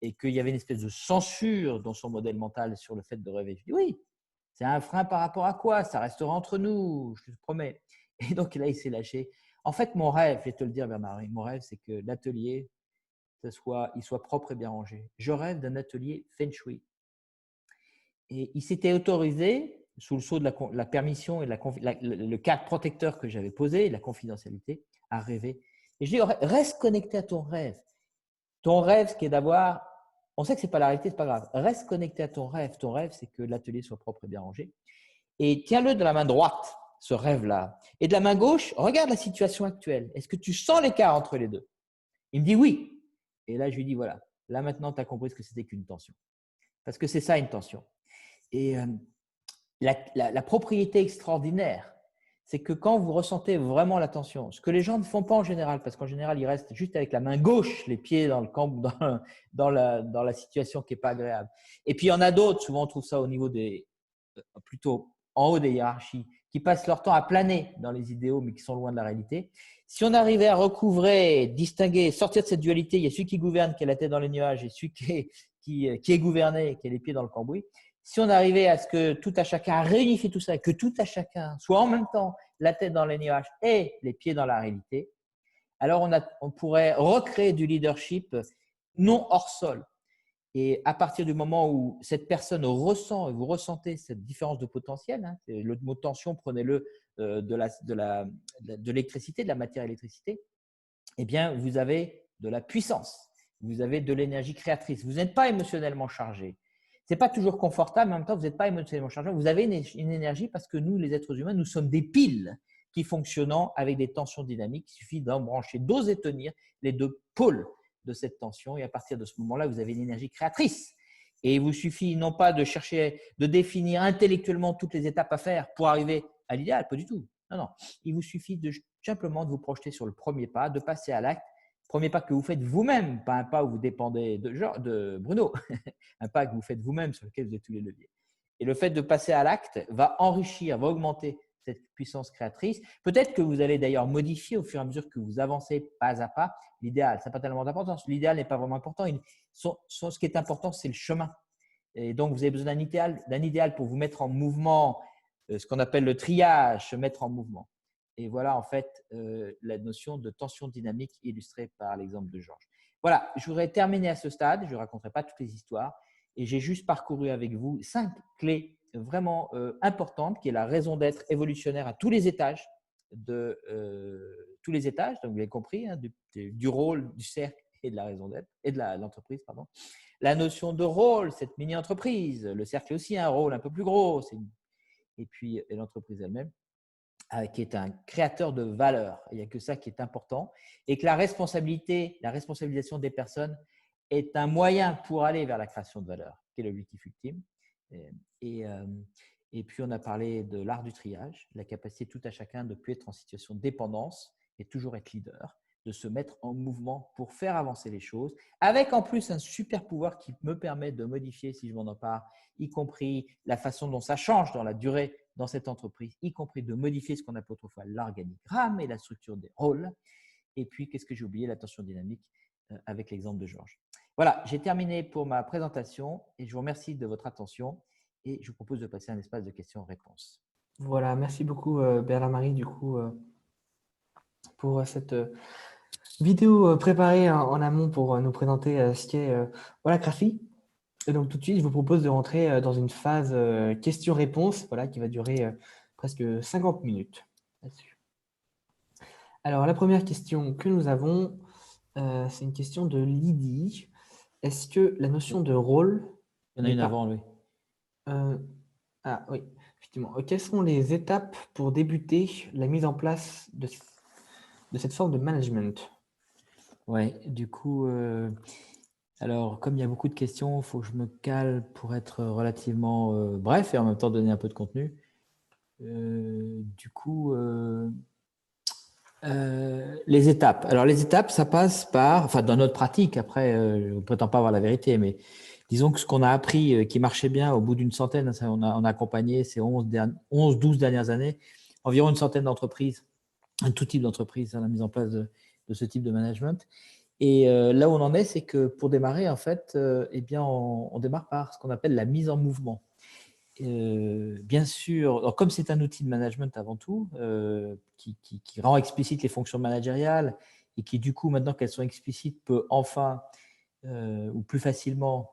Et qu'il y avait une espèce de censure dans son modèle mental sur le fait de rêver. Je dis oui. C'est un frein par rapport à quoi? Ça restera entre nous, je te promets. Et donc là, il s'est lâché. En fait, mon rêve, je vais te le dire, Bernard, mon rêve, c'est que l'atelier, il soit propre et bien rangé. Je rêve d'un atelier Feng Shui. Et il s'était autorisé, sous le sceau de la permission et le cadre protecteur que j'avais posé, la confidentialité, à rêver. Et je dis, reste connecté à ton rêve. Ton rêve, ce qui est d'avoir On sait que ce n'est pas la réalité, ce n'est pas grave. Reste connecté à ton rêve. Ton rêve, c'est que l'atelier soit propre et bien rangé. Et tiens-le de la main droite, ce rêve-là. Et de la main gauche, regarde la situation actuelle. Est-ce que tu sens l'écart entre les deux? Il me dit oui. Et là, je lui dis voilà, là maintenant, tu as compris ce que c'était qu'une tension. Parce que c'est ça une tension. Et la propriété extraordinaire, c'est que quand vous ressentez vraiment la tension, ce que les gens ne font pas en général, parce qu'en général, ils restent juste avec la main gauche, les pieds dans le camp, dans la situation qui n'est pas agréable. Et puis, il y en a d'autres, souvent on trouve ça au niveau plutôt en haut des hiérarchies, qui passent leur temps à planer dans les idéaux, mais qui sont loin de la réalité. Si on arrivait à recouvrer, distinguer, sortir de cette dualité, il y a celui qui gouverne, qui a la tête dans les nuages, et celui qui est gouverné, qui a les pieds dans le cambouis. Si on arrivait à ce que tout à chacun, à réunifier tout ça, que tout à chacun soit en même temps la tête dans les nuages et les pieds dans la réalité, alors on pourrait recréer du leadership non hors sol. Et à partir du moment où cette personne ressent, et vous ressentez cette différence de potentiel, hein, le mot tension, prenez-le de l'électricité, de la matière électricité, eh bien, vous avez de la puissance, vous avez de l'énergie créatrice. Vous n'êtes pas émotionnellement chargé. Ce n'est pas toujours confortable, mais en même temps, vous n'êtes pas émotionnellement chargé. Vous avez une énergie parce que nous, les êtres humains, nous sommes des piles qui fonctionnent avec des tensions dynamiques. Il suffit d'en brancher, d'oser tenir les deux pôles de cette tension. Et à partir de ce moment-là, vous avez une énergie créatrice. Et il vous suffit non pas de chercher, de définir intellectuellement toutes les étapes à faire pour arriver à l'idéal, pas du tout. Non, non. Il vous suffit simplement de vous projeter sur le premier pas, de passer à l'acte. Premier pas que vous faites vous-même, pas un pas où vous dépendez de Bruno, un pas que vous faites vous-même sur lequel vous avez tous les leviers. Et le fait de passer à l'acte va enrichir, va augmenter cette puissance créatrice. Peut-être que vous allez d'ailleurs modifier au fur et à mesure que vous avancez pas à pas l'idéal. Ça n'a pas tellement d'importance. L'idéal n'est pas vraiment important. Ce qui est important, c'est le chemin. Et donc, vous avez besoin d'un idéal pour vous mettre en mouvement, ce qu'on appelle le triage, se mettre en mouvement. Et voilà en fait la notion de tension dynamique illustrée par l'exemple de Georges. Voilà, je voudrais terminer à ce stade. Je ne raconterai pas toutes les histoires. Et j'ai juste parcouru avec vous 5 clés vraiment importantes, qui est la raison d'être évolutionnaire à tous les étages. Donc, vous avez compris, hein, du rôle, du cercle et de la raison d'être, et de l'entreprise, pardon. La notion de rôle, cette mini-entreprise, le cercle est aussi un rôle un peu plus gros, et puis l'entreprise elle-même, qui est un créateur de valeur. Il n'y a que ça qui est important. Et que la responsabilisation des personnes est un moyen pour aller vers la création de valeur, qui est l'objectif ultime. Et puis, on a parlé de l'art du triage, la capacité tout à chacun de ne plus être en situation de dépendance et toujours être leader, de se mettre en mouvement pour faire avancer les choses, avec en plus un super pouvoir qui me permet de modifier, si je m'en empare, y compris la façon dont ça change dans la durée dans cette entreprise, y compris de modifier ce qu'on appelle autrefois l'organigramme et la structure des rôles. Et puis, qu'est-ce que j'ai oublié? La tension dynamique avec l'exemple de Georges. Voilà, j'ai terminé pour ma présentation et je vous remercie de votre attention et je vous propose de passer à un espace de questions-réponses. Voilà, merci beaucoup Bernard-Marie du coup pour cette vidéo préparée en amont pour nous présenter ce qu'est Holagraphie. Et donc tout de suite, je vous propose de rentrer dans une phase questions-réponses, voilà, qui va durer presque 50 minutes là-dessus. Alors la première question que nous avons, c'est une question de Lydie. Est-ce que la notion de rôle… Il y en a une avant, lui. Ah oui, effectivement. Quelles sont les étapes pour débuter la mise en place de cette forme de management? Oui, du coup, alors comme il y a beaucoup de questions, il faut que je me cale pour être relativement bref et en même temps donner un peu de contenu. Du coup, les étapes. Alors les étapes, ça passe par, enfin dans notre pratique, après, je ne prétends pas avoir la vérité, mais disons que ce qu'on a appris qui marchait bien au bout d'une centaine, on a accompagné ces 12 dernières années, environ une centaine d'entreprises, un tout type d'entreprise, la mise en place de ce type de management. Et là où on en est, c'est que pour démarrer, en fait, eh bien, on démarre par ce qu'on appelle la mise en mouvement. Bien sûr, alors comme c'est un outil de management avant tout, qui rend explicite les fonctions managériales et qui, du coup, maintenant qu'elles sont explicites, peut enfin ou plus facilement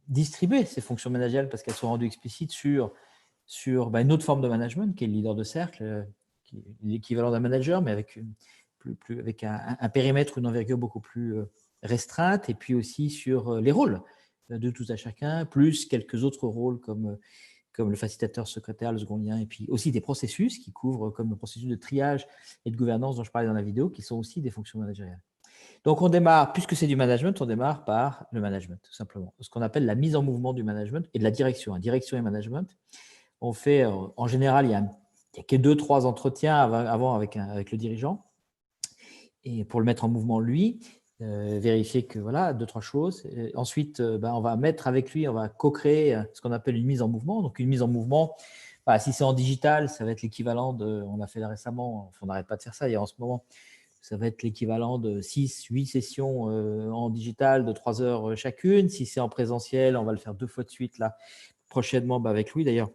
distribuer ces fonctions managériales parce qu'elles sont rendues explicites sur une autre forme de management qui est le leader de cercle, qui est l'équivalent d'un manager, mais avec, avec un périmètre, une envergure beaucoup plus restreinte, et puis aussi sur les rôles de tout à chacun, plus quelques autres rôles comme le facilitateur, secrétaire, le second lien, et puis aussi des processus qui couvrent comme le processus de triage et de gouvernance dont je parlais dans la vidéo, qui sont aussi des fonctions managériales. Donc, on démarre, puisque c'est du management, on démarre par le management, tout simplement. Ce qu'on appelle la mise en mouvement du management et de la direction. Direction et management, on fait, en général, il y a que 2-3 entretiens avant avec le dirigeant, et pour le mettre en mouvement lui, vérifier que voilà, 2-3 choses. Et ensuite, on va mettre avec lui, on va co-créer ce qu'on appelle une mise en mouvement. Donc, une mise en mouvement, si c'est en digital, ça va être l'équivalent de, on l'a fait là récemment, on n'arrête pas de faire ça, il y a en ce moment, ça va être l'équivalent de 6-8 sessions en digital de 3 heures chacune. Si c'est en présentiel, on va le faire 2 fois de suite là, prochainement avec lui. D'ailleurs,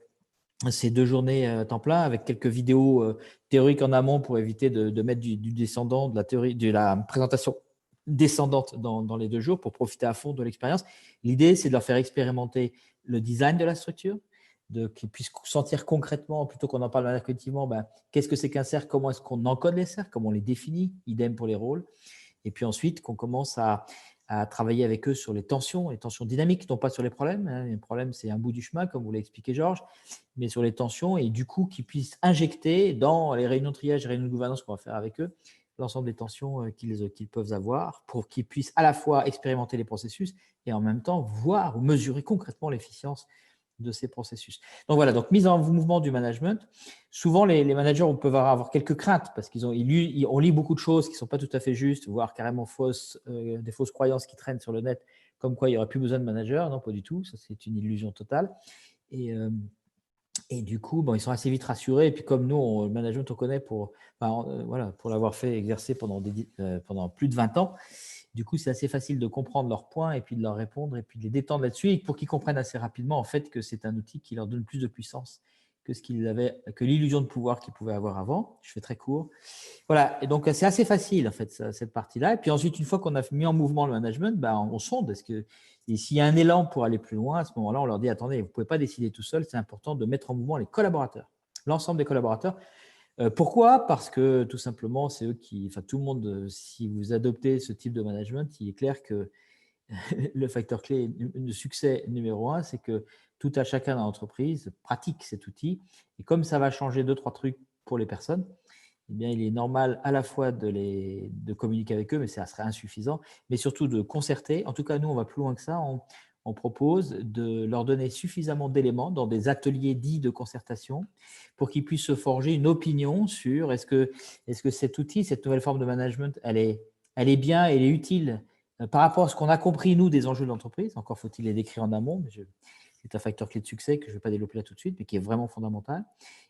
c'est 2 journées à temps plein avec quelques vidéos théoriques en amont pour éviter de mettre du descendant, de la théorie, de la présentation descendante dans les 2 jours pour profiter à fond de l'expérience. L'idée, c'est de leur faire expérimenter le design de la structure, qu'ils puissent sentir concrètement, plutôt qu'on en parle collectivement, qu'est-ce que c'est qu'un cercle, comment est-ce qu'on encode les cercles, comment on les définit, idem pour les rôles. Et puis ensuite, qu'on commence à travailler avec eux sur les tensions dynamiques, non pas sur les problèmes. Les problèmes, c'est un bout du chemin, comme vous l'a expliqué Georges, mais sur les tensions, et du coup, qu'ils puissent injecter dans les réunions de triage, les réunions de gouvernance qu'on va faire avec eux, l'ensemble des tensions qu'ils peuvent avoir, pour qu'ils puissent à la fois expérimenter les processus et en même temps voir ou mesurer concrètement l'efficience de ces processus. Donc voilà, donc mise en mouvement du management. Souvent, les managers peuvent avoir quelques craintes parce on lit beaucoup de choses qui ne sont pas tout à fait justes, voire carrément des fausses croyances qui traînent sur le net, comme quoi il n'y aurait plus besoin de manager. Non, pas du tout, ça c'est une illusion totale. Et du coup, ils sont assez vite rassurés. Et puis comme nous, le management, on connaît pour l'avoir fait exercer pendant plus de 20 ans. Du coup, c'est assez facile de comprendre leurs points et puis de leur répondre et puis de les détendre là-dessus, et pour qu'ils comprennent assez rapidement en fait que c'est un outil qui leur donne plus de puissance que que l'illusion de pouvoir qu'ils pouvaient avoir avant. Je fais très court. Voilà, et donc c'est assez facile en fait cette partie-là. Et puis ensuite, une fois qu'on a mis en mouvement le management, on sonde. Et s'il y a un élan pour aller plus loin, à ce moment-là, on leur dit attendez, vous ne pouvez pas décider tout seul, c'est important de mettre en mouvement les collaborateurs, l'ensemble des collaborateurs. Pourquoi? Parce que tout simplement, c'est eux tout le monde, si vous adoptez ce type de management, il est clair que le facteur clé de succès numéro 1, c'est que tout à chacun dans l'entreprise pratique cet outil. Et comme ça va changer 2-3 trucs pour les personnes, eh bien, il est normal à la fois de communiquer avec eux, mais ça serait insuffisant, mais surtout de concerter. En tout cas, nous, on va plus loin que ça. On propose de leur donner suffisamment d'éléments dans des ateliers dits de concertation pour qu'ils puissent se forger une opinion sur est-ce que cet outil, cette nouvelle forme de management, elle est bien, elle est utile par rapport à ce qu'on a compris, nous, des enjeux de l'entreprise. Encore faut-il les décrire en amont, mais c'est un facteur clé de succès que je ne vais pas développer là tout de suite, mais qui est vraiment fondamental.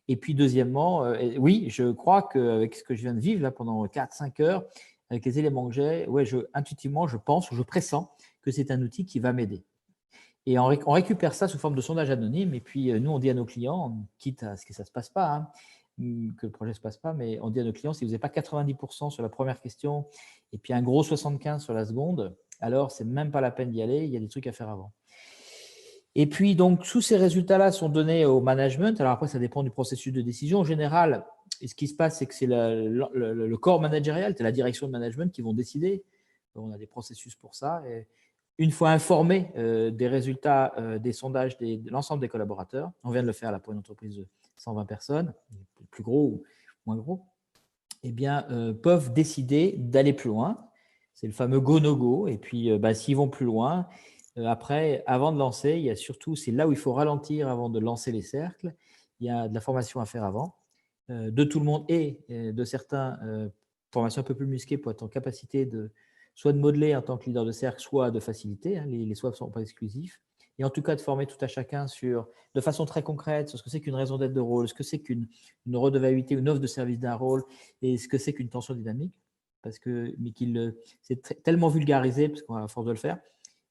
Et puis, deuxièmement, oui, je crois qu'avec ce que je viens de vivre là pendant 4-5 heures, avec les éléments que j'ai, intuitivement, je pense ou je pressens que c'est un outil qui va m'aider. Et on récupère ça sous forme de sondage anonyme. Et puis, nous, on dit à nos clients, quitte à ce que ça ne se passe pas, que le projet ne se passe pas, mais on dit à nos clients, si vous n'avez pas 90% sur la première question et puis un gros 75% sur la seconde, alors ce n'est même pas la peine d'y aller, il y a des trucs à faire avant. Et puis, donc, tous ces résultats-là sont donnés au management. Alors après, ça dépend du processus de décision. En général, ce qui se passe, c'est que c'est le corps managérial, c'est la direction de management qui vont décider. On a des processus pour ça. Et une fois informés des résultats des sondages de l'ensemble des collaborateurs, on vient de le faire là pour une entreprise de 120 personnes, plus gros ou moins gros, eh bien, peuvent décider d'aller plus loin. C'est le fameux go-no-go. Et puis, s'ils vont plus loin, après, avant de lancer, il y a surtout, c'est là où il faut ralentir avant de lancer les cercles. Il y a de la formation à faire avant, de tout le monde et de certains, formation un peu plus musquée pour être en capacité soit de modeler en tant que leader de cercle, soit de faciliter. Les swaps ne sont pas exclusifs. Et en tout cas, de former tout à chacun de façon très concrète sur ce que c'est qu'une raison d'être de rôle, ce que c'est qu'une redevabilité ou une offre de service d'un rôle, et ce que c'est qu'une tension dynamique. C'est tellement vulgarisé, parce qu'on a à force de le faire,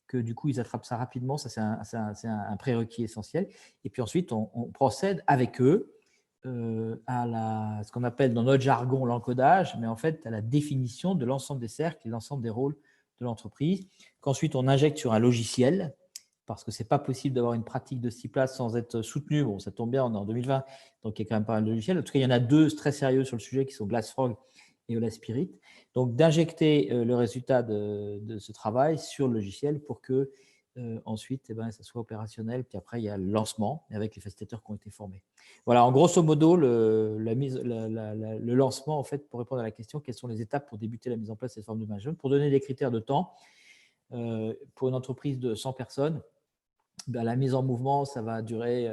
que du coup, ils attrapent ça rapidement. Ça, c'est un prérequis essentiel. Et puis ensuite, on procède avec eux à ce qu'on appelle dans notre jargon l'encodage, mais en fait à la définition de l'ensemble des cercles et l'ensemble des rôles de l'entreprise, qu'ensuite on injecte sur un logiciel, parce que ce n'est pas possible d'avoir une pratique de ce type-là sans être soutenu. Bon, ça tombe bien, on est en 2020, donc il y a quand même pas mal de logiciels. En tout cas, il y en a 2 très sérieux sur le sujet qui sont Glassfrog Eola Spirit. Donc, d'injecter le résultat de ce travail sur le logiciel pour que ensuite, ça soit opérationnel. Puis après, il y a le lancement avec les facilitateurs qui ont été formés. Voilà, en grosso modo, le lancement, en fait, pour répondre à la question, quelles sont les étapes pour débuter la mise en place de cette forme de management? Pour donner des critères de temps, pour une entreprise de 100 personnes, la mise en mouvement, ça va durer…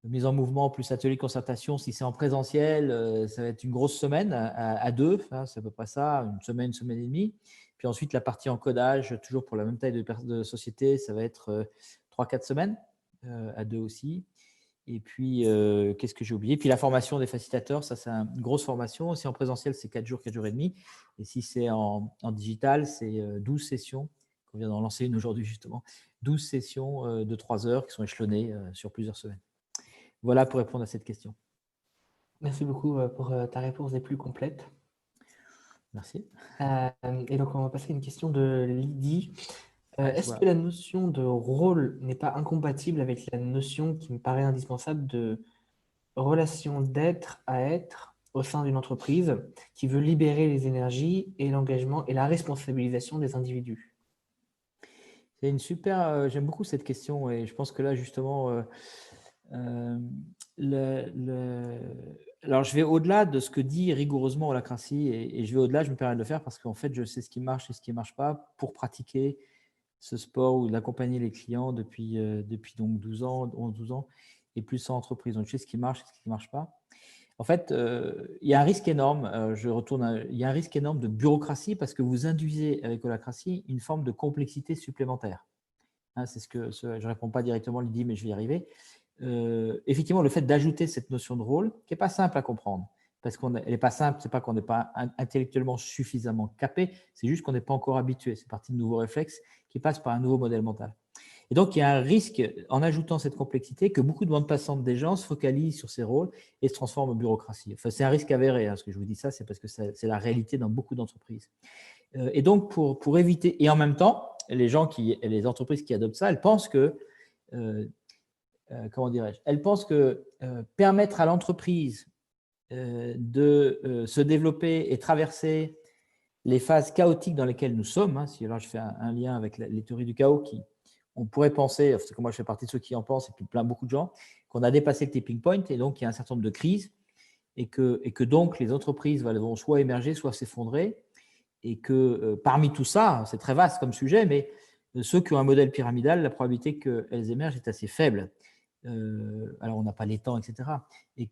mise en mouvement plus atelier de concertation, si c'est en présentiel, ça va être une grosse semaine à deux, hein, c'est à peu près ça, une semaine et demie. Puis ensuite, la partie encodage, toujours pour la même taille de société, ça va être 3-4 semaines, à deux aussi. Et puis, qu'est-ce que j'ai oublié? Puis la formation des facilitateurs, ça c'est une grosse formation. Si en présentiel, c'est 4 jours et demi. Et si c'est en digital, c'est 12 sessions. On vient d'en lancer une aujourd'hui justement. 12 sessions de 3 heures qui sont échelonnées sur plusieurs semaines. Voilà pour répondre à cette question. Merci beaucoup pour ta réponse des plus complète. Merci. Et donc, on va passer à une question de Lydie. Est-ce que la notion de rôle n'est pas incompatible avec la notion qui me paraît indispensable de relation d'être à être au sein d'une entreprise qui veut libérer les énergies et l'engagement et la responsabilisation des individus? C'est une super… j'aime beaucoup cette question et je pense que là, justement… alors, je vais au-delà de ce que dit rigoureusement Holacracy et je vais au-delà, je me permets de le faire parce qu'en fait, je sais ce qui marche et ce qui ne marche pas pour pratiquer ce sport ou d'accompagner les clients depuis donc 12 ans, 11-12 ans et plus en entreprise. Donc, je sais ce qui marche et ce qui ne marche pas. En fait, il y a un risque énorme, il y a un risque énorme de bureaucratie parce que vous induisez avec Holacracy une forme de complexité supplémentaire. Hein, c'est je ne réponds pas directement, Lydie, mais je vais y arriver. Effectivement, le fait d'ajouter cette notion de rôle, qui n'est pas simple à comprendre, parce qu'elle n'est pas simple, ce n'est pas qu'on n'est pas intellectuellement suffisamment capé, c'est juste qu'on n'est pas encore habitué. C'est partie de nouveaux réflexes qui passent par un nouveau modèle mental. Et donc, il y a un risque, en ajoutant cette complexité, que beaucoup de bande passante des gens se focalisent sur ces rôles et se transforment en bureaucratie. Enfin, c'est un risque avéré. Hein, ce que je vous dis ça, c'est parce que c'est la réalité dans beaucoup d'entreprises. Et donc, pour éviter… Et en même temps, les entreprises qui adoptent ça, elles pensent que… comment dirais-je? Elles pensent que permettre à l'entreprise de se développer et traverser les phases chaotiques dans lesquelles nous sommes, hein, si alors je fais un lien avec les théories du chaos, on pourrait penser, parce que moi je fais partie de ceux qui en pensent, et puis beaucoup de gens, qu'on a dépassé le tipping point, et donc il y a un certain nombre de crises, et que donc les entreprises vont soit émerger, soit s'effondrer, et que parmi tout ça, c'est très vaste comme sujet, mais ceux qui ont un modèle pyramidal, la probabilité qu'elles émergent est assez faible. Alors on n'a pas les temps, etc. Et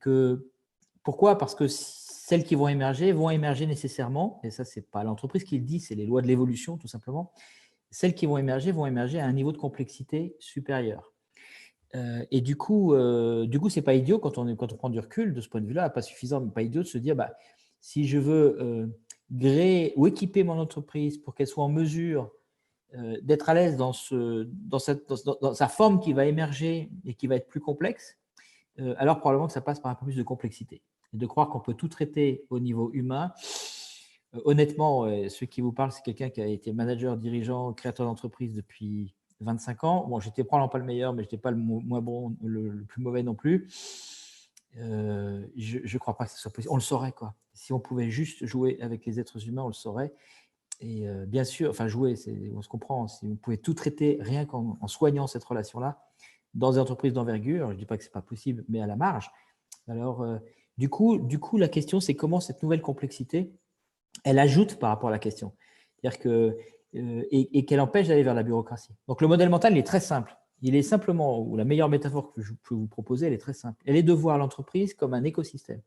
pourquoi? Parce que celles qui vont émerger nécessairement, et ça c'est pas l'entreprise qui le dit, c'est les lois de l'évolution tout simplement, celles qui vont émerger à un niveau de complexité supérieur. Et du coup c'est pas idiot quand on prend du recul de ce point de vue-là, pas suffisant, mais pas idiot de se dire, si je veux créer ou équiper mon entreprise pour qu'elle soit en mesure d'être à l'aise dans sa forme qui va émerger et qui va être plus complexe, alors probablement que ça passe par un peu plus de complexité. Et de croire qu'on peut tout traiter au niveau humain, honnêtement, ceux qui vous parlent, c'est quelqu'un qui a été manager, dirigeant, créateur d'entreprise depuis 25 ans. Bon, j'étais probablement pas le meilleur, mais je n'étais pas le moins bon, le plus mauvais non plus. Je ne crois pas que ce soit possible. On le saurait, quoi. Si on pouvait juste jouer avec les êtres humains, on le saurait. Et bien sûr, enfin jouer, on se comprend, si vous pouvez tout traiter rien qu'en soignant cette relation-là, dans des entreprises d'envergure, je ne dis pas que ce n'est pas possible, mais à la marge. Alors, du coup, la question, c'est comment cette nouvelle complexité, elle ajoute par rapport à la question. C'est-à-dire que, et qu'elle empêche d'aller vers la bureaucratie. Donc, le modèle mental, il est très simple. Il est simplement, ou la meilleure métaphore que je peux vous proposer, elle est très simple. Elle est de voir l'entreprise comme un écosystème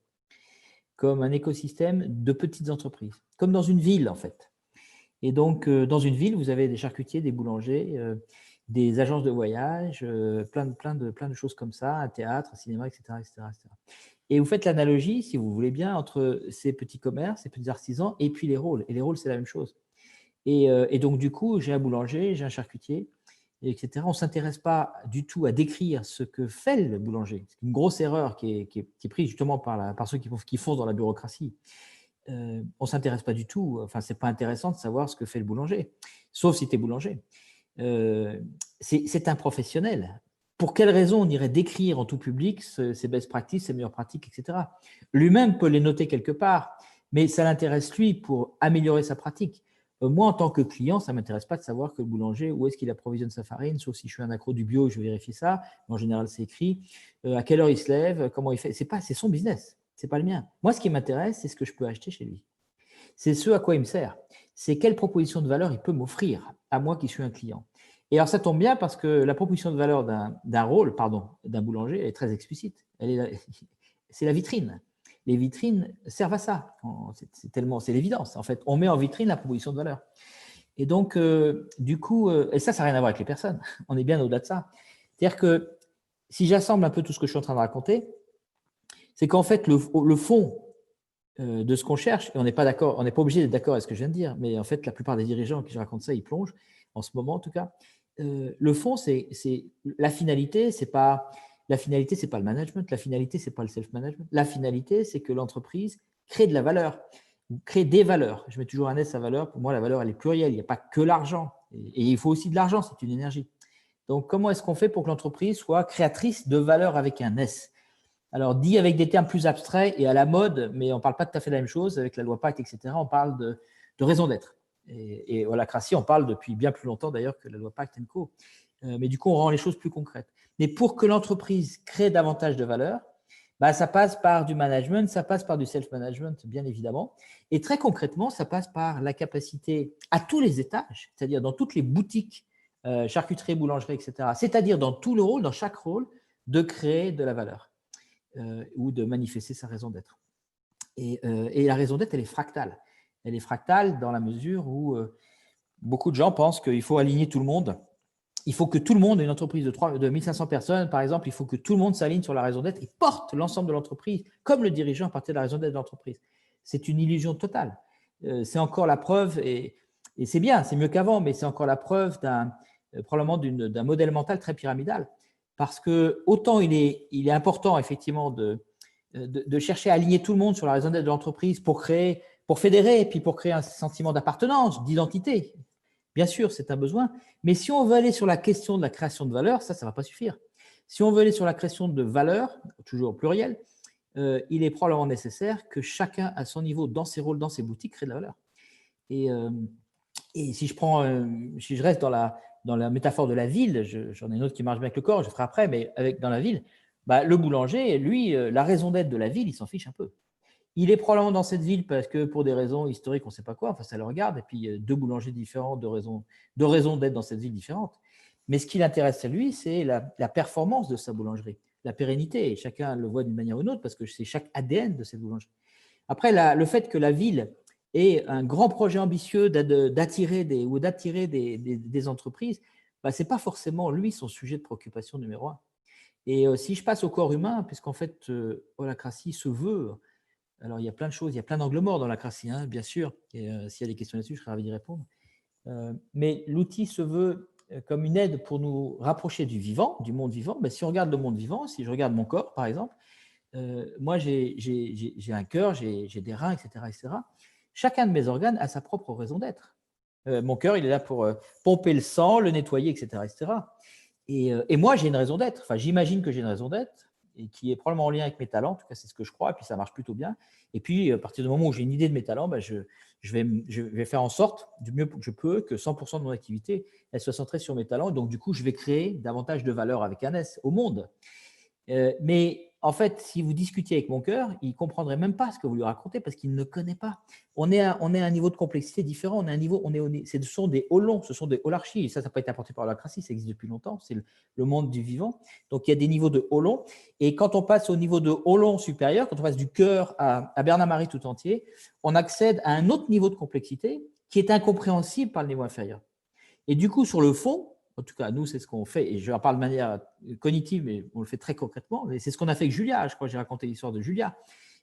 de petites entreprises, comme dans une ville, en fait. Et donc, dans une ville, vous avez des charcutiers, des boulangers, des agences de voyage, plein de choses comme ça, un théâtre, un cinéma, etc., etc., etc. Et vous faites l'analogie, si vous voulez bien, entre ces petits commerces, ces petits artisans, et puis les rôles. Et les rôles, c'est la même chose. Et donc, du coup, j'ai un boulanger, j'ai un charcutier, etc. On ne s'intéresse pas du tout à décrire ce que fait le boulanger. C'est une grosse erreur qui est prise justement par ceux qui font dans la bureaucratie. On ne s'intéresse pas du tout, enfin, ce n'est pas intéressant de savoir ce que fait le boulanger, sauf si tu es boulanger. C'est un professionnel. Pour quelle raison on irait décrire en tout public ses best practices, ses meilleures pratiques, etc. Lui-même peut les noter quelque part, mais ça l'intéresse lui pour améliorer sa pratique. Moi, en tant que client, ça ne m'intéresse pas de savoir que le boulanger, où est-ce qu'il approvisionne sa farine, sauf si je suis un accro du bio, je vais vérifier ça. En général, c'est écrit. À quelle heure il se lève, comment il fait. C'est son business, ce n'est pas le mien. Moi, ce qui m'intéresse, c'est ce que je peux acheter chez lui. C'est ce à quoi il me sert. C'est quelle proposition de valeur il peut m'offrir à moi qui suis un client. Et alors, ça tombe bien parce que la proposition de valeur d'un boulanger, est très explicite. C'est la vitrine. Les vitrines servent à ça. C'est l'évidence. En fait, on met en vitrine la proposition de valeur. Et donc, du coup, et ça n'a rien à voir avec les personnes. On est bien au-delà de ça. C'est-à-dire que si j'assemble un peu tout ce que je suis en train de raconter, c'est qu'en fait, le fond de ce qu'on cherche, et on n'est pas d'accord, on n'est pas obligé d'être d'accord avec ce que je viens de dire, mais en fait, la plupart des dirigeants à qui je raconte ça, ils plongent, en ce moment en tout cas. Le fond, c'est la finalité, c'est pas le management, la finalité, c'est pas le self-management. La finalité, c'est que l'entreprise crée de la valeur, crée des valeurs. Je mets toujours un S à valeur. Pour moi, la valeur, elle est plurielle. Il n'y a pas que l'argent. Et il faut aussi de l'argent, c'est une énergie. Donc, comment est-ce qu'on fait pour que l'entreprise soit créatrice de valeur avec un S? Alors, dit avec des termes plus abstraits et à la mode, mais on ne parle pas tout à fait de la même chose avec la loi Pacte, etc. On parle de raison d'être. Et holacratie, on parle depuis bien plus longtemps d'ailleurs que la loi Pacte & Co. Mais du coup, on rend les choses plus concrètes. Mais pour que l'entreprise crée davantage de valeur, ça passe par du management, ça passe par du self-management, bien évidemment. Et très concrètement, ça passe par la capacité à tous les étages, c'est-à-dire dans toutes les boutiques, charcuterie, boulangerie, etc., c'est-à-dire dans tout le rôle, dans chaque rôle, de créer de la valeur ou de manifester sa raison d'être. Et la raison d'être, elle est fractale. Elle est fractale dans la mesure où beaucoup de gens pensent qu'il faut aligner tout le monde. Il faut que tout le monde, une entreprise de 1500 personnes, par exemple, il faut que tout le monde s'aligne sur la raison d'être et porte l'ensemble de l'entreprise, comme le dirigeant à partir de la raison d'être de l'entreprise. C'est une illusion totale. C'est encore la preuve, et c'est bien, c'est mieux qu'avant, mais c'est encore la preuve probablement d'un modèle mental très pyramidal. Parce que autant il est important, effectivement, de chercher à aligner tout le monde sur la raison d'être de l'entreprise pour fédérer, et puis pour créer un sentiment d'appartenance, d'identité. Bien sûr, c'est un besoin, mais si on veut aller sur la question de la création de valeur, ça ne va pas suffire. Si on veut aller sur la création de valeur, toujours au pluriel, il est probablement nécessaire que chacun, à son niveau, dans ses rôles, dans ses boutiques, crée de la valeur. Et si je reste dans la métaphore de la ville, j'en ai une autre qui marche bien avec le corps, je ferai après, mais dans la ville, le boulanger, lui, la raison d'être de la ville, il s'en fiche un peu. Il est probablement dans cette ville parce que pour des raisons historiques, on ne sait pas quoi, enfin ça le regarde, et puis deux boulangers différents, deux raisons d'être dans cette ville différente. Mais ce qui l'intéresse à lui, c'est la performance de sa boulangerie, la pérennité, et chacun le voit d'une manière ou d'une autre parce que c'est chaque ADN de cette boulangerie. Après, le fait que la ville ait un grand projet ambitieux d'attirer des entreprises, ce n'est pas forcément, lui, son sujet de préoccupation numéro un. Et si je passe au corps humain, puisqu'en fait, holacratie se veut… Alors, il y a plein de choses, il y a plein d'angles morts dans l'holacratie, hein, bien sûr. Et s'il y a des questions là-dessus, je serais ravi d'y répondre. Mais l'outil se veut comme une aide pour nous rapprocher du vivant, du monde vivant. Si on regarde le monde vivant, si je regarde mon corps, par exemple, moi, j'ai un cœur, j'ai des reins, etc., etc. Chacun de mes organes a sa propre raison d'être. Mon cœur, il est là pour pomper le sang, le nettoyer, etc., etc. Et moi, j'ai une raison d'être. Enfin, j'imagine que j'ai une raison d'être et qui est probablement en lien avec mes talents. En tout cas, c'est ce que je crois. Et puis, ça marche plutôt bien. Et puis, à partir du moment où j'ai une idée de mes talents, je vais faire en sorte, du mieux que je peux, que 100% de mon activité, elle soit centrée sur mes talents. Et donc, du coup, je vais créer davantage de valeur avec un S au monde. Mais en fait, si vous discutiez avec mon cœur, il ne comprendrait même pas ce que vous lui racontez parce qu'il ne connaît pas. On est à un niveau de complexité différent. Ce sont des holons, ce sont des holarchies. Et ça n'a pas été apporté par l'holacratie, ça existe depuis longtemps. C'est le monde du vivant. Donc, il y a des niveaux de holons. Et quand on passe au niveau de holon supérieur, quand on passe du cœur à Bernard-Marie tout entier, on accède à un autre niveau de complexité qui est incompréhensible par le niveau inférieur. Et du coup, sur le fond, en tout cas, nous, c'est ce qu'on fait, et je parle de manière cognitive, mais on le fait très concrètement, mais c'est ce qu'on a fait avec Julia, je crois que j'ai raconté l'histoire de Julia,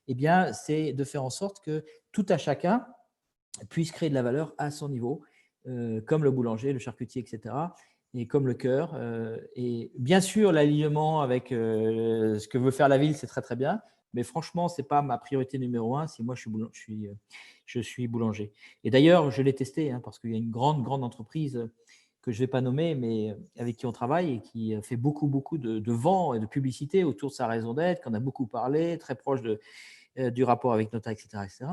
eh bien, c'est de faire en sorte que tout à chacun puisse créer de la valeur à son niveau, comme le boulanger, le charcutier, etc., et comme le cœur. Et bien sûr, l'alignement avec ce que veut faire la ville, c'est très, très bien, mais franchement, ce n'est pas ma priorité numéro un si moi, je suis boulanger. Et d'ailleurs, je l'ai testé, parce qu'il y a une grande, grande entreprise que je ne vais pas nommer, mais avec qui on travaille et qui fait beaucoup, beaucoup de vent et de publicité autour de sa raison d'être, qu'on a beaucoup parlé, très proche du rapport avec Nota, etc., etc.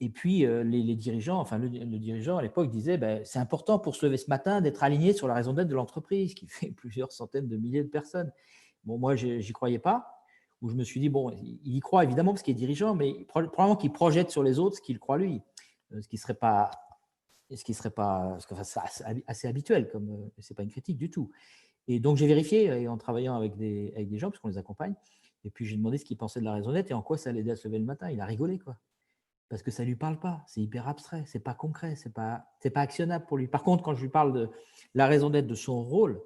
Et puis, les dirigeants, enfin le dirigeant à l'époque disait ben, c'est important pour se lever ce matin d'être aligné sur la raison d'être de l'entreprise qui fait plusieurs centaines de milliers de personnes. Bon, moi, j'y croyais pas. Où je me suis dit, bon, il y croit évidemment parce qu'il est dirigeant, mais probablement qu'il projette sur les autres ce qu'il croit lui. Ce qui serait pas, assez habituel, comme c'est pas une critique du tout. Et donc, j'ai vérifié en travaillant avec des gens, parce qu'on les accompagne. Et puis, j'ai demandé ce qu'il pensait de la raison d'être et en quoi ça l'aidait à se lever le matin. Il a rigolé, quoi. Parce que ça ne lui parle pas. C'est hyper abstrait. C'est pas concret. C'est pas actionnable pour lui. Par contre, quand je lui parle de la raison d'être, de son rôle,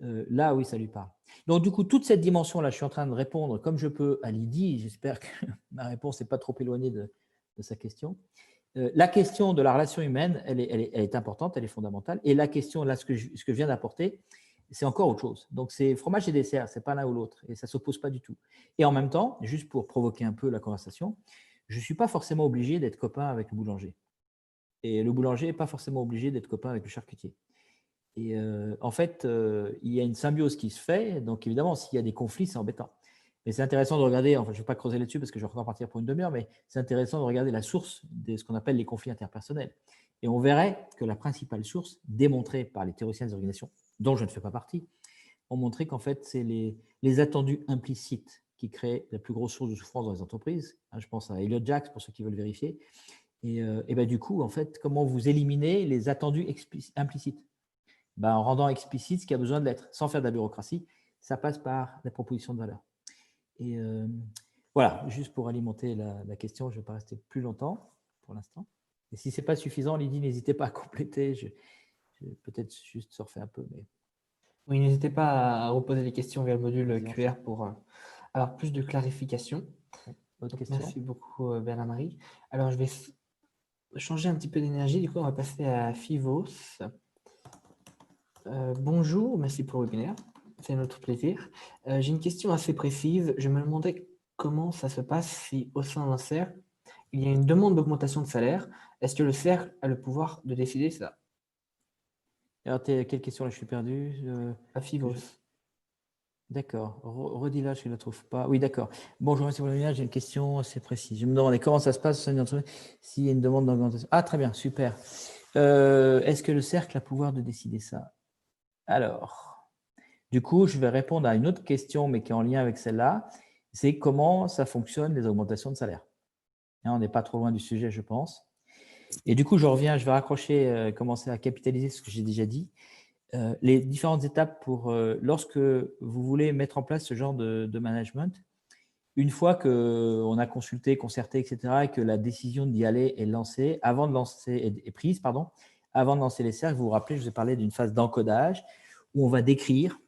là, oui, ça lui parle. Donc, du coup, toute cette dimension-là, je suis en train de répondre comme je peux à Lydie. J'espère que ma réponse n'est pas trop éloignée de sa question. La question de la relation humaine, elle est importante, elle est fondamentale. Et la question, là, ce que je viens d'apporter, c'est encore autre chose. Donc, c'est fromage et dessert, c'est pas l'un ou l'autre. Et ça ne s'oppose pas du tout. Et en même temps, juste pour provoquer un peu la conversation, je ne suis pas forcément obligé d'être copain avec le boulanger. Et le boulanger n'est pas forcément obligé d'être copain avec le charcutier. Et en fait, il y a une symbiose qui se fait. Donc, évidemment, s'il y a des conflits, c'est embêtant. Mais c'est intéressant de regarder, enfin, je ne vais pas creuser là-dessus parce que je vais encore partir pour une demi-heure, mais c'est intéressant de regarder la source de ce qu'on appelle les conflits interpersonnels. Et on verrait que la principale source, démontrée par les théoriciens des organisations, dont je ne fais pas partie, ont montré qu'en fait, c'est les attendus implicites qui créent la plus grosse source de souffrance dans les entreprises. Je pense à Elliot Jaques, pour ceux qui veulent vérifier. Et ben, du coup, en fait, comment vous éliminez les attendus implicites? En rendant explicite ce qui a besoin de l'être, sans faire de la bureaucratie. Ça passe par la proposition de valeur. Et voilà, juste pour alimenter la question, je ne vais pas rester plus longtemps pour l'instant. Et si ce n'est pas suffisant, Lydie, n'hésitez pas à compléter. Je vais peut-être juste surfer un peu. Mais... Oui, n'hésitez pas à reposer les questions via le module QR pour avoir plus de clarification. Autre question? Merci beaucoup, Bernard-Marie. Alors, je vais changer un petit peu d'énergie. Du coup, on va passer à Fivos. Bonjour, merci pour le webinaire. C'est notre plaisir. J'ai une question assez précise. Je me demandais comment ça se passe si, au sein d'un cercle, il y a une demande d'augmentation de salaire. Est-ce que le cercle a le pouvoir de décider ça? Alors, quelle question là? Je suis perdu. À Fivos. D'accord. Redis-la, je ne la trouve pas. Oui, d'accord. Bonjour, monsieur Bologna, j'ai une question assez précise. Je me demandais comment ça se passe s'il y a une demande d'augmentation. Ah, très bien, super. Est-ce que le cercle a le pouvoir de décider ça? Alors, du coup, je vais répondre à une autre question, mais qui est en lien avec celle-là. C'est comment ça fonctionne, les augmentations de salaire. On n'est pas trop loin du sujet, je pense. Et du coup, je vais raccrocher, commencer à capitaliser ce que j'ai déjà dit. Les différentes étapes pour lorsque vous voulez mettre en place ce genre de management, une fois qu'on a consulté, concerté, etc., et que la décision d'y aller est lancée, est prise, avant de lancer les cercles, vous vous rappelez, je vous ai parlé d'une phase d'encodage où on va décrire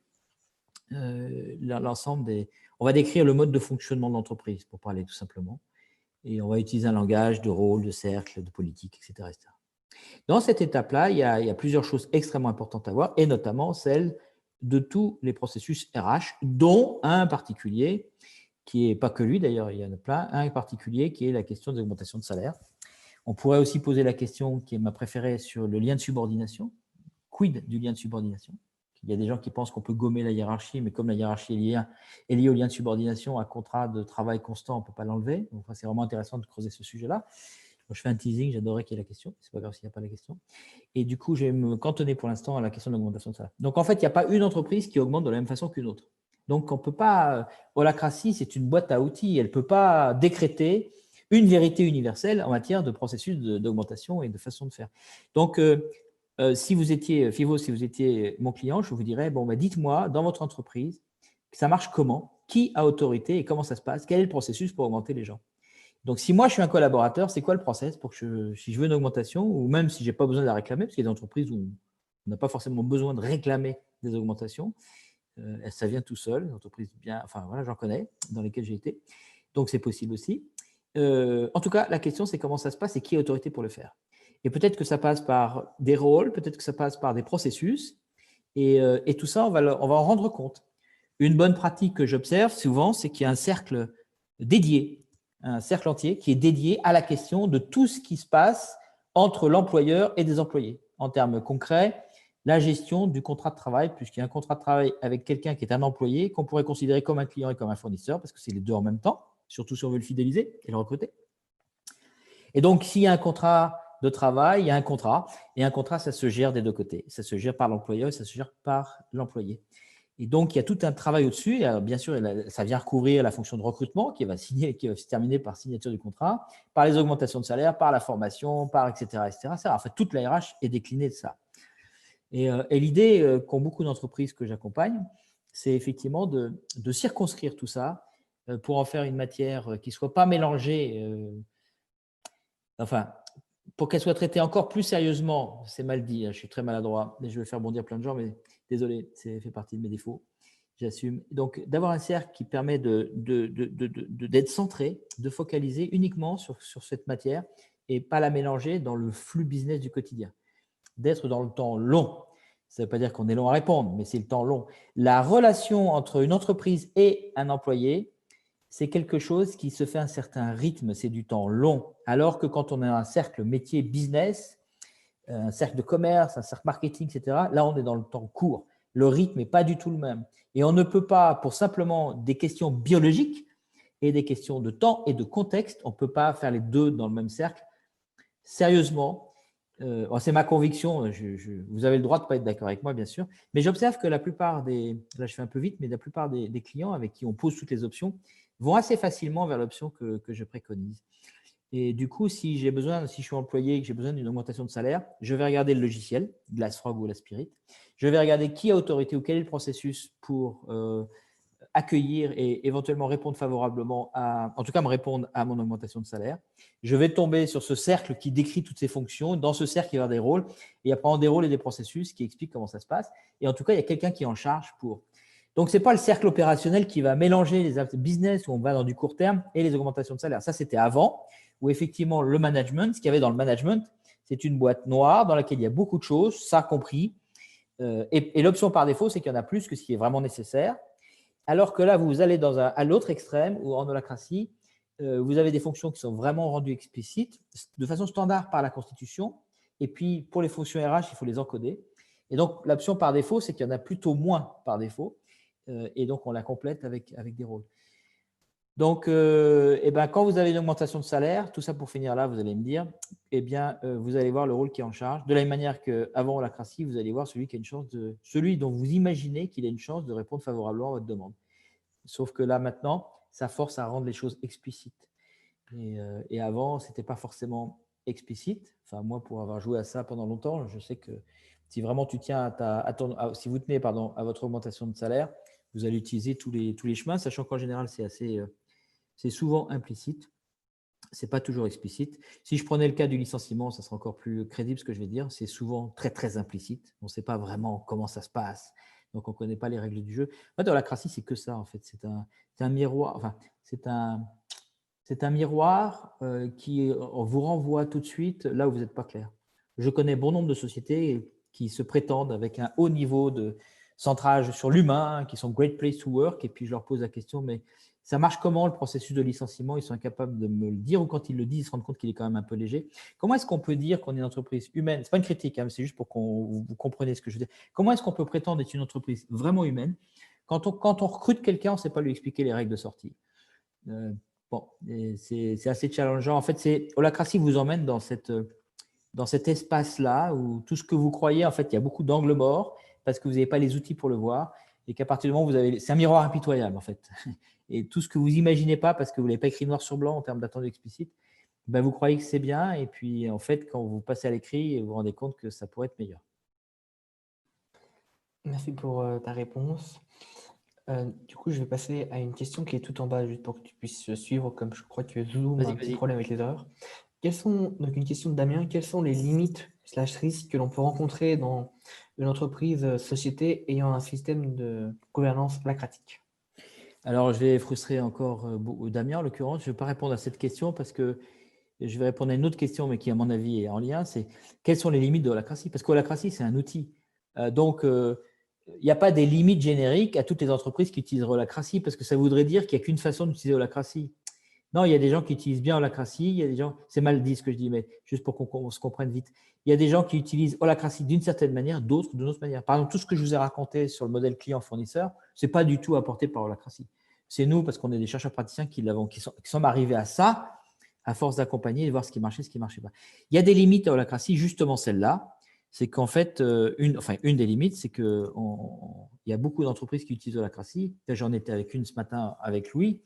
on va décrire le mode de fonctionnement de l'entreprise, pour parler tout simplement. Et on va utiliser un langage de rôle, de cercle, de politique, etc. etc. Dans cette étape-là, il y a plusieurs choses extrêmement importantes à voir, et notamment celle de tous les processus RH, dont un particulier, qui n'est pas que lui d'ailleurs, il y en a plein, un particulier qui est la question des augmentations de salaire. On pourrait aussi poser la question, qui est ma préférée, sur le lien de subordination. Quid du lien de subordination? Il y a des gens qui pensent qu'on peut gommer la hiérarchie, mais comme la hiérarchie est liée au lien de subordination, un contrat de travail constant, on ne peut pas l'enlever. Donc, c'est vraiment intéressant de creuser ce sujet-là. Je fais un teasing, j'adorerais qu'il y ait la question. C'est pas grave s'il n'y a pas la question. Et du coup, je vais me cantonner pour l'instant à la question de l'augmentation de salaire. Donc, en fait, il n'y a pas une entreprise qui augmente de la même façon qu'une autre. Donc, on ne peut pas. Holacracy, c'est une boîte à outils. Elle ne peut pas décréter une vérité universelle en matière de processus d'augmentation et de façon de faire. Donc, si vous étiez, Fivo, si vous étiez mon client, je vous dirais, bon, dites-moi, dans votre entreprise, ça marche comment? Qui a autorité et comment ça se passe? Quel est le processus pour augmenter les gens? Donc, si moi, je suis un collaborateur, c'est quoi le process pour que si je veux une augmentation, ou même si je n'ai pas besoin de la réclamer, parce qu'il y a des entreprises où on n'a pas forcément besoin de réclamer des augmentations, ça vient tout seul, une entreprise bien, enfin voilà, j'en connais, dans lesquelles j'ai été, donc c'est possible aussi. En tout cas, la question, c'est comment ça se passe et qui a autorité pour le faire. Et peut-être que ça passe par des rôles, peut-être que ça passe par des processus, et tout ça, on va en rendre compte. Une bonne pratique que j'observe souvent, c'est qu'il y a un cercle dédié, un cercle entier qui est dédié à la question de tout ce qui se passe entre l'employeur et des employés. En termes concrets, la gestion du contrat de travail, puisqu'il y a un contrat de travail avec quelqu'un qui est un employé, qu'on pourrait considérer comme un client et comme un fournisseur, parce que c'est les deux en même temps, surtout si on veut le fidéliser et le recruter. Et donc, s'il y a un contrat de travail, il y a un contrat. Et un contrat, ça se gère des deux côtés. Ça se gère par l'employeur et ça se gère par l'employé. Et donc, il y a tout un travail au-dessus. Alors, bien sûr, ça vient recouvrir la fonction de recrutement qui va se terminer par signature du contrat, par les augmentations de salaire, par la formation, par etc. etc. En fait, toute la RH est déclinée de ça. Et l'idée qu'ont beaucoup d'entreprises que j'accompagne, c'est effectivement de circonscrire tout ça pour en faire une matière qui ne soit pas mélangée, enfin, pour qu'elle soit traitée encore plus sérieusement. C'est mal dit, je suis très maladroit, mais je vais faire bondir plein de gens, mais désolé, ça fait partie de mes défauts, j'assume. Donc, d'avoir un cercle qui permet d'être centré, de focaliser uniquement sur cette matière et pas la mélanger dans le flux business du quotidien. D'être dans le temps long. Ça ne veut pas dire qu'on est long à répondre, mais c'est le temps long. La relation entre une entreprise et un employé, c'est quelque chose qui se fait à un certain rythme, c'est du temps long. Alors que quand on a un cercle métier business, un cercle de commerce, un cercle marketing, etc., là, on est dans le temps court. Le rythme n'est pas du tout le même. Et on ne peut pas, pour simplement des questions biologiques et des questions de temps et de contexte, on ne peut pas faire les deux dans le même cercle. Sérieusement, c'est ma conviction, vous avez le droit de ne pas être d'accord avec moi, bien sûr, mais j'observe que la plupart là je fais un peu vite, mais la plupart des clients avec qui on pose toutes les options vont assez facilement vers l'option que je préconise. Et du coup, si je suis employé et que j'ai besoin d'une augmentation de salaire, je vais regarder le logiciel, Glassfrog ou la Spirit. Je vais regarder qui a autorité ou quel est le processus pour accueillir et éventuellement répondre favorablement en tout cas me répondre à mon augmentation de salaire. Je vais tomber sur ce cercle qui décrit toutes ces fonctions. Dans ce cercle, il y a des rôles. Et il y a des rôles et des processus qui expliquent comment ça se passe. Et en tout cas, il y a quelqu'un qui est en charge pour. Donc, ce n'est pas le cercle opérationnel qui va mélanger les business où on va dans du court terme et les augmentations de salaire. Ça, c'était avant, où effectivement, le management, ce qu'il y avait dans le management, c'est une boîte noire dans laquelle il y a beaucoup de choses, ça compris. Et l'option par défaut, c'est qu'il y en a plus que ce qui est vraiment nécessaire. Alors que là, vous allez à l'autre extrême, où en holacratie, vous avez des fonctions qui sont vraiment rendues explicites de façon standard par la Constitution. Et puis, pour les fonctions RH, il faut les encoder. Et donc, l'option par défaut, c'est qu'il y en a plutôt moins par défaut. Et donc, on la complète avec des rôles. Donc, quand vous avez une augmentation de salaire, tout ça pour finir là, vous allez me dire, vous allez voir le rôle qui est en charge. De la même manière qu'avant holacratie, vous allez voir celui dont vous imaginez qu'il a une chance de répondre favorablement à votre demande. Sauf que là, maintenant, ça force à rendre les choses explicites. Et avant, ce n'était pas forcément explicite. Enfin, moi, pour avoir joué à ça pendant longtemps, je sais que si vraiment tu tiens si vous tenez à votre augmentation de salaire, vous allez utiliser tous les chemins, sachant qu'en général, c'est souvent implicite. Ce n'est pas toujours explicite. Si je prenais le cas du licenciement, ça sera encore plus crédible ce que je vais dire. C'est souvent très, très implicite. On ne sait pas vraiment comment ça se passe. Donc, on ne connaît pas les règles du jeu. En fait, dans l'holacratie, c'est que ça, en fait. C'est un miroir. Enfin, c'est un miroir qui vous renvoie tout de suite là où vous n'êtes pas clair. Je connais bon nombre de sociétés qui se prétendent avec un haut niveau de centrage sur l'humain, qui sont great place to work, et puis je leur pose la question, mais ça marche comment le processus de licenciement? Ils sont incapables de me le dire, ou quand ils le disent, ils se rendent compte qu'il est quand même un peu léger. Comment est-ce qu'on peut dire qu'on est une entreprise humaine? Ce n'est pas une critique, hein, c'est juste pour que vous compreniez ce que je veux dire. Comment est-ce qu'on peut prétendre être une entreprise vraiment humaine quand on recrute quelqu'un, on ne sait pas lui expliquer les règles de sortie? Bon, c'est assez challengeant. En fait, holacratie vous emmène dans cet espace-là où tout ce que vous croyez, en fait, il y a beaucoup d'angles morts parce que vous n'avez pas les outils pour le voir et qu'à partir du moment où c'est un miroir impitoyable, en fait. Et tout ce que vous n'imaginez pas parce que vous ne l'avez pas écrit noir sur blanc en termes d'attendu explicite, vous croyez que c'est bien et puis, en fait, quand vous passez à l'écrit, vous vous rendez compte que ça pourrait être meilleur. Merci pour ta réponse. Du coup, je vais passer à une question qui est tout en bas, juste pour que tu puisses suivre, comme je crois que Zoom a un petit problème avec les erreurs. Donc une question de Damien, quelles sont les limites / risques que l'on peut rencontrer dans une entreprise, société ayant un système de gouvernance holacratique? Alors, je vais frustrer encore Damien, en l'occurrence. Je ne vais pas répondre à cette question parce que je vais répondre à une autre question, mais qui, à mon avis, est en lien. C'est quelles sont les limites de holacratie? Parce que holacratie, c'est un outil. Donc, il n'y a pas des limites génériques à toutes les entreprises qui utilisent holacratie parce que ça voudrait dire qu'il n'y a qu'une façon d'utiliser holacratie. Non, il y a des gens qui utilisent bien holacratie, il y a des gens, c'est mal dit ce que je dis, mais juste pour qu'on se comprenne vite. Il y a des gens qui utilisent holacratie d'une certaine manière, d'autres d'une autre manière. Par exemple, tout ce que je vous ai raconté sur le modèle client-fournisseur, ce n'est pas du tout apporté par holacratie. C'est nous, parce qu'on est des chercheurs praticiens qui sommes arrivés à ça à force d'accompagner et de voir ce qui marchait, ce qui ne marchait pas. Il y a des limites à holacratie, justement celle-là. C'est qu'en fait, une des limites, c'est qu'il y a beaucoup d'entreprises qui utilisent holacratie. J'en étais avec une ce matin avec Louis.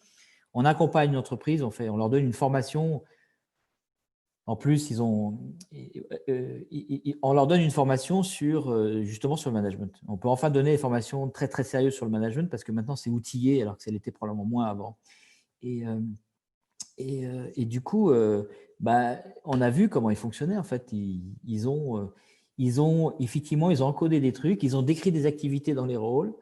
On accompagne une entreprise, on leur donne une formation. En plus, on leur donne une formation justement sur le management. On peut enfin donner des formations très, très sérieuses sur le management parce que maintenant, c'est outillé alors que ça l'était probablement moins avant. Et du coup, on a vu comment ils fonctionnaient. En fait, effectivement, ils ont encodé des trucs, ils ont décrit des activités dans les rôles.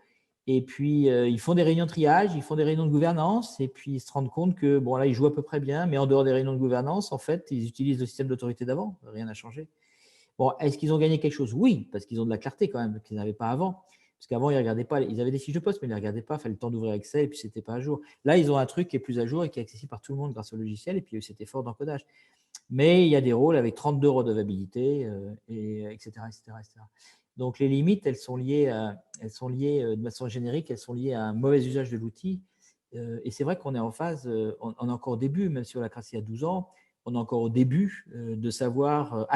Et puis, ils font des réunions de triage, ils font des réunions de gouvernance, et puis ils se rendent compte que, bon, là, ils jouent à peu près bien, mais en dehors des réunions de gouvernance, en fait, ils utilisent le système d'autorité d'avant, rien n'a changé. Bon, est-ce qu'ils ont gagné quelque chose? Oui, parce qu'ils ont de la clarté quand même, qu'ils n'avaient pas avant. Parce qu'avant, ils regardaient pas, ils avaient des fiches de poste, mais ils ne les regardaient pas, il fallait le temps d'ouvrir Excel, et puis ce n'était pas à jour. Là, ils ont un truc qui est plus à jour et qui est accessible par tout le monde grâce au logiciel, et puis il y a eu cet effort d'encodage. Mais il y a des rôles avec 32 redevabilités, etc., etc., etc. Donc, les limites, elles sont liées de façon générique, elles sont liées à un mauvais usage de l'outil. Et c'est vrai qu'on est en phase, on est encore au début, même si holacratie a 12 ans, on est encore au début de savoir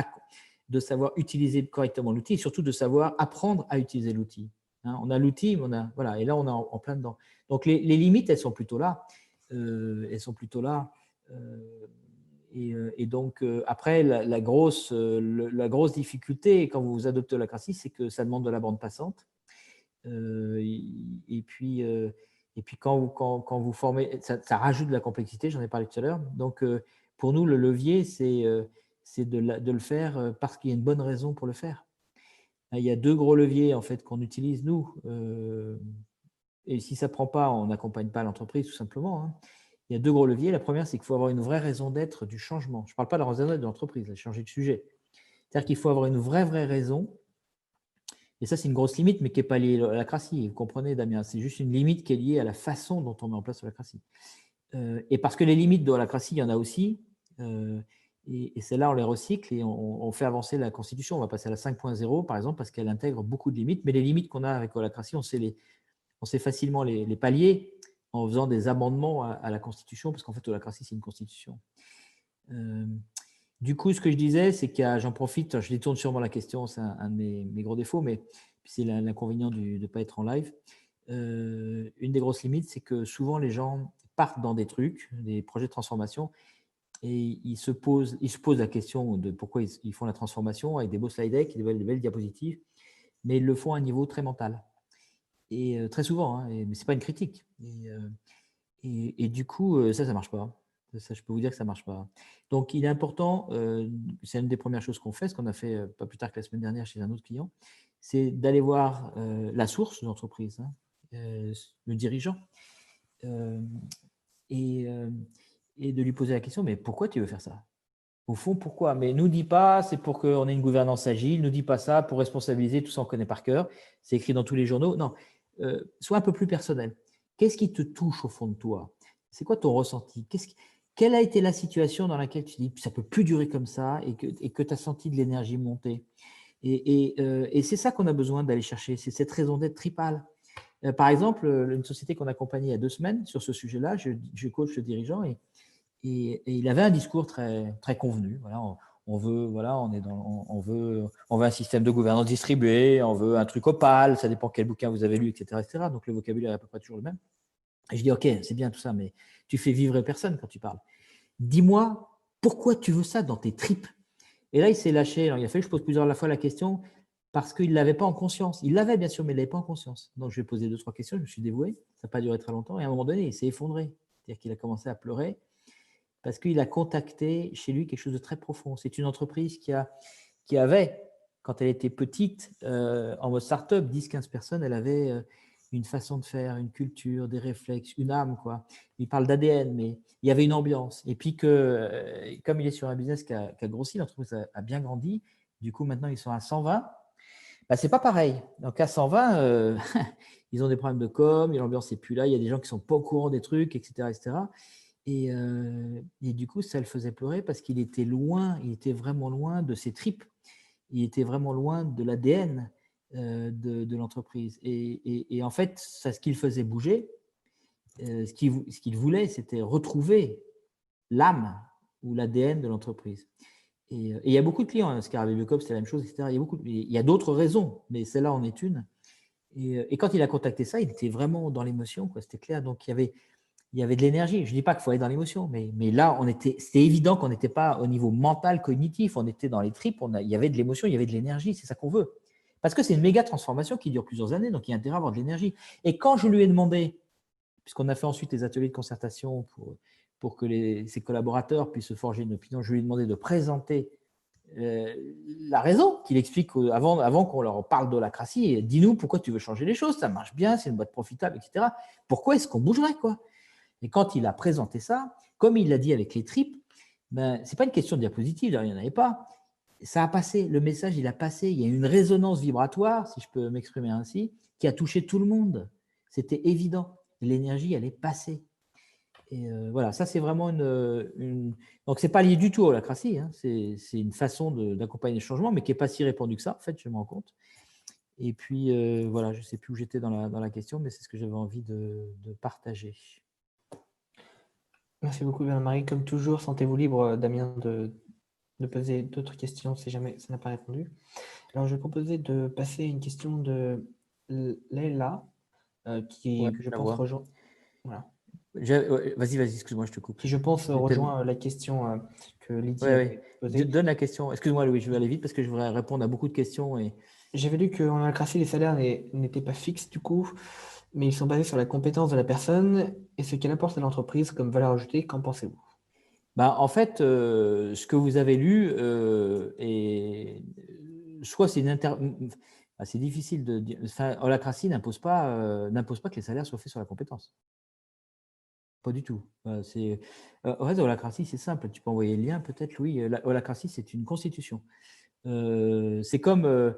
utiliser correctement l'outil et surtout de savoir apprendre à utiliser l'outil. Hein, on a l'outil, voilà, et là, on est en plein dedans. Donc, les limites, elles sont plutôt là. Elles sont plutôt là. Et donc, après, la grosse difficulté quand vous adoptez holacratie, c'est que ça demande de la bande passante. Et puis, quand vous formez, ça rajoute de la complexité, j'en ai parlé tout à l'heure. Donc, pour nous, le levier, c'est de le faire parce qu'il y a une bonne raison pour le faire. Il y a 2 gros leviers en fait, qu'on utilise, nous. Et si ça ne prend pas, on n'accompagne pas l'entreprise, tout simplement. Hein. Il y a 2 gros leviers. La première, c'est qu'il faut avoir une vraie raison d'être du changement. Je ne parle pas de la raison d'être de l'entreprise, j'ai changé de sujet. C'est-à-dire qu'il faut avoir une vraie raison. Et ça, c'est une grosse limite, mais qui n'est pas liée à l'holacratie. Vous comprenez, Damien, c'est juste une limite qui est liée à la façon dont on met en place l'holacratie. Et parce que les limites de l'holacratie, il y en a aussi. Et celles-là, on les recycle et on fait avancer la Constitution. On va passer à la 5.0, par exemple, parce qu'elle intègre beaucoup de limites. Mais les limites qu'on a avec l'holacratie, on sait facilement les pallier en faisant des amendements à la Constitution, parce qu'en fait, l'holacratie, c'est une Constitution. Du coup, ce que je disais, c'est j'en profite, je détourne sûrement la question, c'est un de mes gros défauts, mais c'est l'inconvénient de ne pas être en live. Une des grosses limites, c'est que souvent les gens partent dans des trucs, des projets de transformation, et ils se posent la question de pourquoi ils font la transformation avec des beaux slide decks, des belles diapositives, mais ils le font à un niveau très mental. Et très souvent, hein, mais ce n'est pas une critique. Et du coup, ça ne marche pas. Ça, je peux vous dire que ça ne marche pas. Donc, il est important, c'est une des premières choses qu'on fait, ce qu'on a fait pas plus tard que la semaine dernière chez un autre client, c'est d'aller voir la source de l'entreprise, hein, le dirigeant, et de lui poser la question, mais pourquoi tu veux faire ça? Au fond, pourquoi? Mais nous dis pas, c'est pour qu'on ait une gouvernance agile, nous dis pas ça pour responsabiliser, tout ça on connaît par cœur, c'est écrit dans tous les journaux. Non, sois un peu plus personnel. Qu'est-ce qui te touche au fond de toi? C'est quoi ton ressenti? Quelle a été la situation dans laquelle tu dis ça ne peut plus durer comme ça et que tu as senti de l'énergie monter? Et c'est ça qu'on a besoin d'aller chercher, c'est cette raison d'être tripale. Par exemple, une société qu'on a accompagnée il y a 2 semaines sur ce sujet-là, je coach le dirigeant et il avait un discours très, très convenu. Voilà, on veut un système de gouvernance distribué, on veut un truc opale, ça dépend quel bouquin vous avez lu, etc., etc. Donc le vocabulaire est à peu près toujours le même. Et je dis, ok, c'est bien tout ça, mais tu fais vivre personne quand tu parles. Dis-moi, pourquoi tu veux ça dans tes tripes? Et là, il s'est lâché. Alors, il a fallu que je pose plusieurs fois la question parce qu'il ne l'avait pas en conscience. Il l'avait bien sûr, mais il ne l'avait pas en conscience. Donc, je lui ai posé 2-3 questions, je me suis dévoué. Ça n'a pas duré très longtemps. Et à un moment donné, il s'est effondré. C'est-à-dire qu'il a commencé à pleurer parce qu'il a contacté chez lui quelque chose de très profond. C'est une entreprise qui avait, quand elle était petite, en mode start-up, 10-15 personnes, elle avait une façon de faire, une culture, des réflexes, une âme, quoi. Il parle d'ADN, mais il y avait une ambiance. Et puis comme il est sur un business qui a grossi, l'entreprise a bien grandi, du coup maintenant ils sont à 120, bah, c'est pas pareil. Donc à 120, ils ont des problèmes de com, l'ambiance n'est plus là, il y a des gens qui sont pas au courant des trucs, etc., etc. Et du coup, ça le faisait pleurer parce qu'il était loin, il était vraiment loin de ses tripes, il était vraiment loin de l'ADN de l'entreprise. Et en fait, ça, ce qui le faisait bouger, ce qu'il voulait, c'était retrouver l'âme ou l'ADN de l'entreprise. Et il y a beaucoup de clients, Scarabée Biocop, c'est la même chose, etc. Il y a d'autres raisons, mais celle-là en est une. Et quand il a contacté ça, il était vraiment dans l'émotion, c'était clair. Donc, il y avait de l'énergie. Je ne dis pas qu'il faut aller dans l'émotion, mais là, c'était évident qu'on n'était pas au niveau mental, cognitif, on était dans les tripes, il y avait de l'émotion, il y avait de l'énergie, c'est ça qu'on veut. Parce que c'est une méga transformation qui dure plusieurs années, donc il y a intérêt à avoir de l'énergie. Et quand je lui ai demandé, puisqu'on a fait ensuite les ateliers de concertation pour que ses collaborateurs puissent se forger une opinion, je lui ai demandé de présenter la raison, qu'il explique avant qu'on leur parle d'holacratie. Dis-nous pourquoi tu veux changer les choses, ça marche bien, c'est une boîte profitable, etc. Pourquoi est-ce qu'on bougerait, quoi? Et quand il a présenté ça, comme il l'a dit avec les tripes, ben, ce n'est pas une question de diapositive, il n'y en avait pas. Ça a passé, le message, il a passé. Il y a une résonance vibratoire, si je peux m'exprimer ainsi, qui a touché tout le monde. C'était évident. L'énergie, elle est passée. Et voilà, ça, c'est vraiment une… Donc, ce n'est pas lié du tout à l'holacratie. Hein. C'est une façon d'accompagner le changement, mais qui n'est pas si répandue que ça, en fait, je me rends compte. Et puis, voilà, je ne sais plus où j'étais dans la question, mais c'est ce que j'avais envie de partager. Merci beaucoup, Bernard-Marie. Comme toujours, sentez-vous libre, Damien, de poser d'autres questions si jamais ça n'a pas répondu. Alors, je vais proposer de passer à une question de Leila, que je pense rejoint. Voilà. Vas-y, excuse-moi, je te coupe. Qui, je pense, rejoint la question que Lydie avait posée. Donne la question. Excuse-moi, Louis, je vais aller vite parce que je voudrais répondre à beaucoup de questions. J'avais lu qu'en holacratie, les salaires n'étaient pas fixes du coup, mais ils sont basés sur la compétence de la personne et ce qu'elle apporte à l'entreprise comme valeur ajoutée. Qu'en pensez-vous? En fait, ce que vous avez lu, soit c'est c'est difficile de dire. Enfin, holacratie n'impose pas que les salaires soient faits sur la compétence. Pas du tout. En fait, holacratie, c'est simple. Tu peux envoyer le lien, peut-être, Louis. Holacratie, c'est une constitution. C'est comme,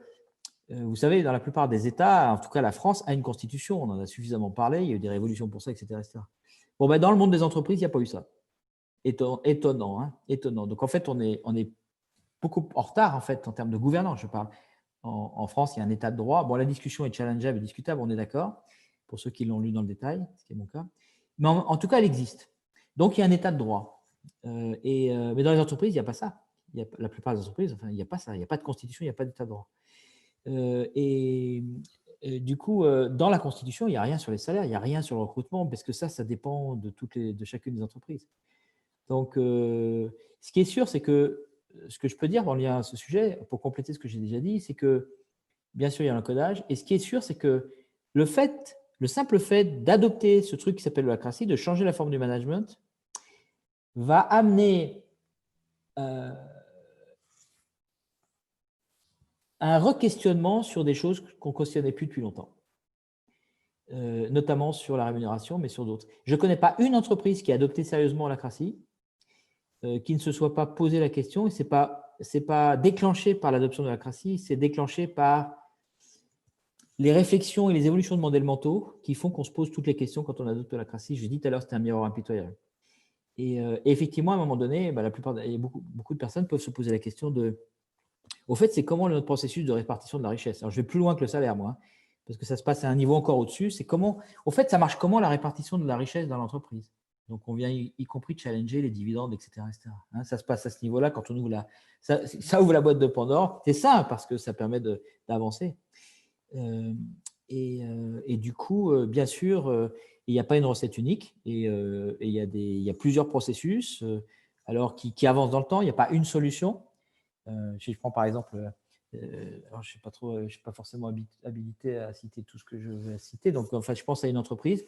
vous savez, dans la plupart des États, en tout cas la France, a une constitution. On en a suffisamment parlé. Il y a eu des révolutions pour ça, etc. etc. Bon, dans le monde des entreprises, il n'y a pas eu ça. Étonnant, hein, étonnant. Donc, en fait, on est beaucoup en retard, en fait, en termes de gouvernance, je parle. En France, il y a un état de droit. Bon, la discussion est challengeable et discutable, on est d'accord, pour ceux qui l'ont lu dans le détail, ce qui est mon cas. Mais en tout cas, elle existe. Donc, il y a un état de droit. Mais dans les entreprises, il n'y a pas ça. La plupart des entreprises, enfin, il n'y a pas ça. Il n'y a pas de constitution, il n'y a pas d'état de droit. Du coup, dans la constitution, il n'y a rien sur les salaires, il n'y a rien sur le recrutement, parce que ça dépend de chacune des entreprises. Donc, ce qui est sûr, c'est que ce que je peux dire en lien à ce sujet, pour compléter ce que j'ai déjà dit, c'est que, bien sûr, il y a l'encodage. Et ce qui est sûr, c'est que le simple fait d'adopter ce truc qui s'appelle l'holacratie, de changer la forme du management, va amener un re-questionnement sur des choses qu'on ne questionnait plus depuis longtemps. Notamment sur la rémunération, mais sur d'autres. Je ne connais pas une entreprise qui a adopté sérieusement l'holacratie qui ne se soit pas posé la question, et ce n'est pas déclenché par l'adoption de l'holacratie, c'est déclenché par les réflexions et les évolutions de modèles mentaux qui font qu'on se pose toutes les questions quand on adopte l'holacratie. Je dis tout à l'heure, c'était un miroir impitoyable. Et effectivement, à un moment donné, beaucoup de personnes peuvent se poser la question de, au fait, c'est comment notre processus de répartition de la richesse. Alors, je vais plus loin que le salaire, moi, parce que ça se passe à un niveau encore au-dessus. C'est comment, au fait, ça marche comment la répartition de la richesse dans l'entreprise. Donc, on vient y compris challenger les dividendes, etc. etc. Hein, ça se passe à ce niveau-là quand on ouvre ça ouvre la boîte de Pandore. C'est ça, parce que ça permet d'avancer. Et du coup, bien sûr, il n'y a pas une recette unique et il y a plusieurs processus alors qui avancent dans le temps. Il n'y a pas une solution. Si je prends par exemple, alors je ne suis pas forcément habilité à citer tout ce que je vais citer. Donc, en fait, je pense à une entreprise.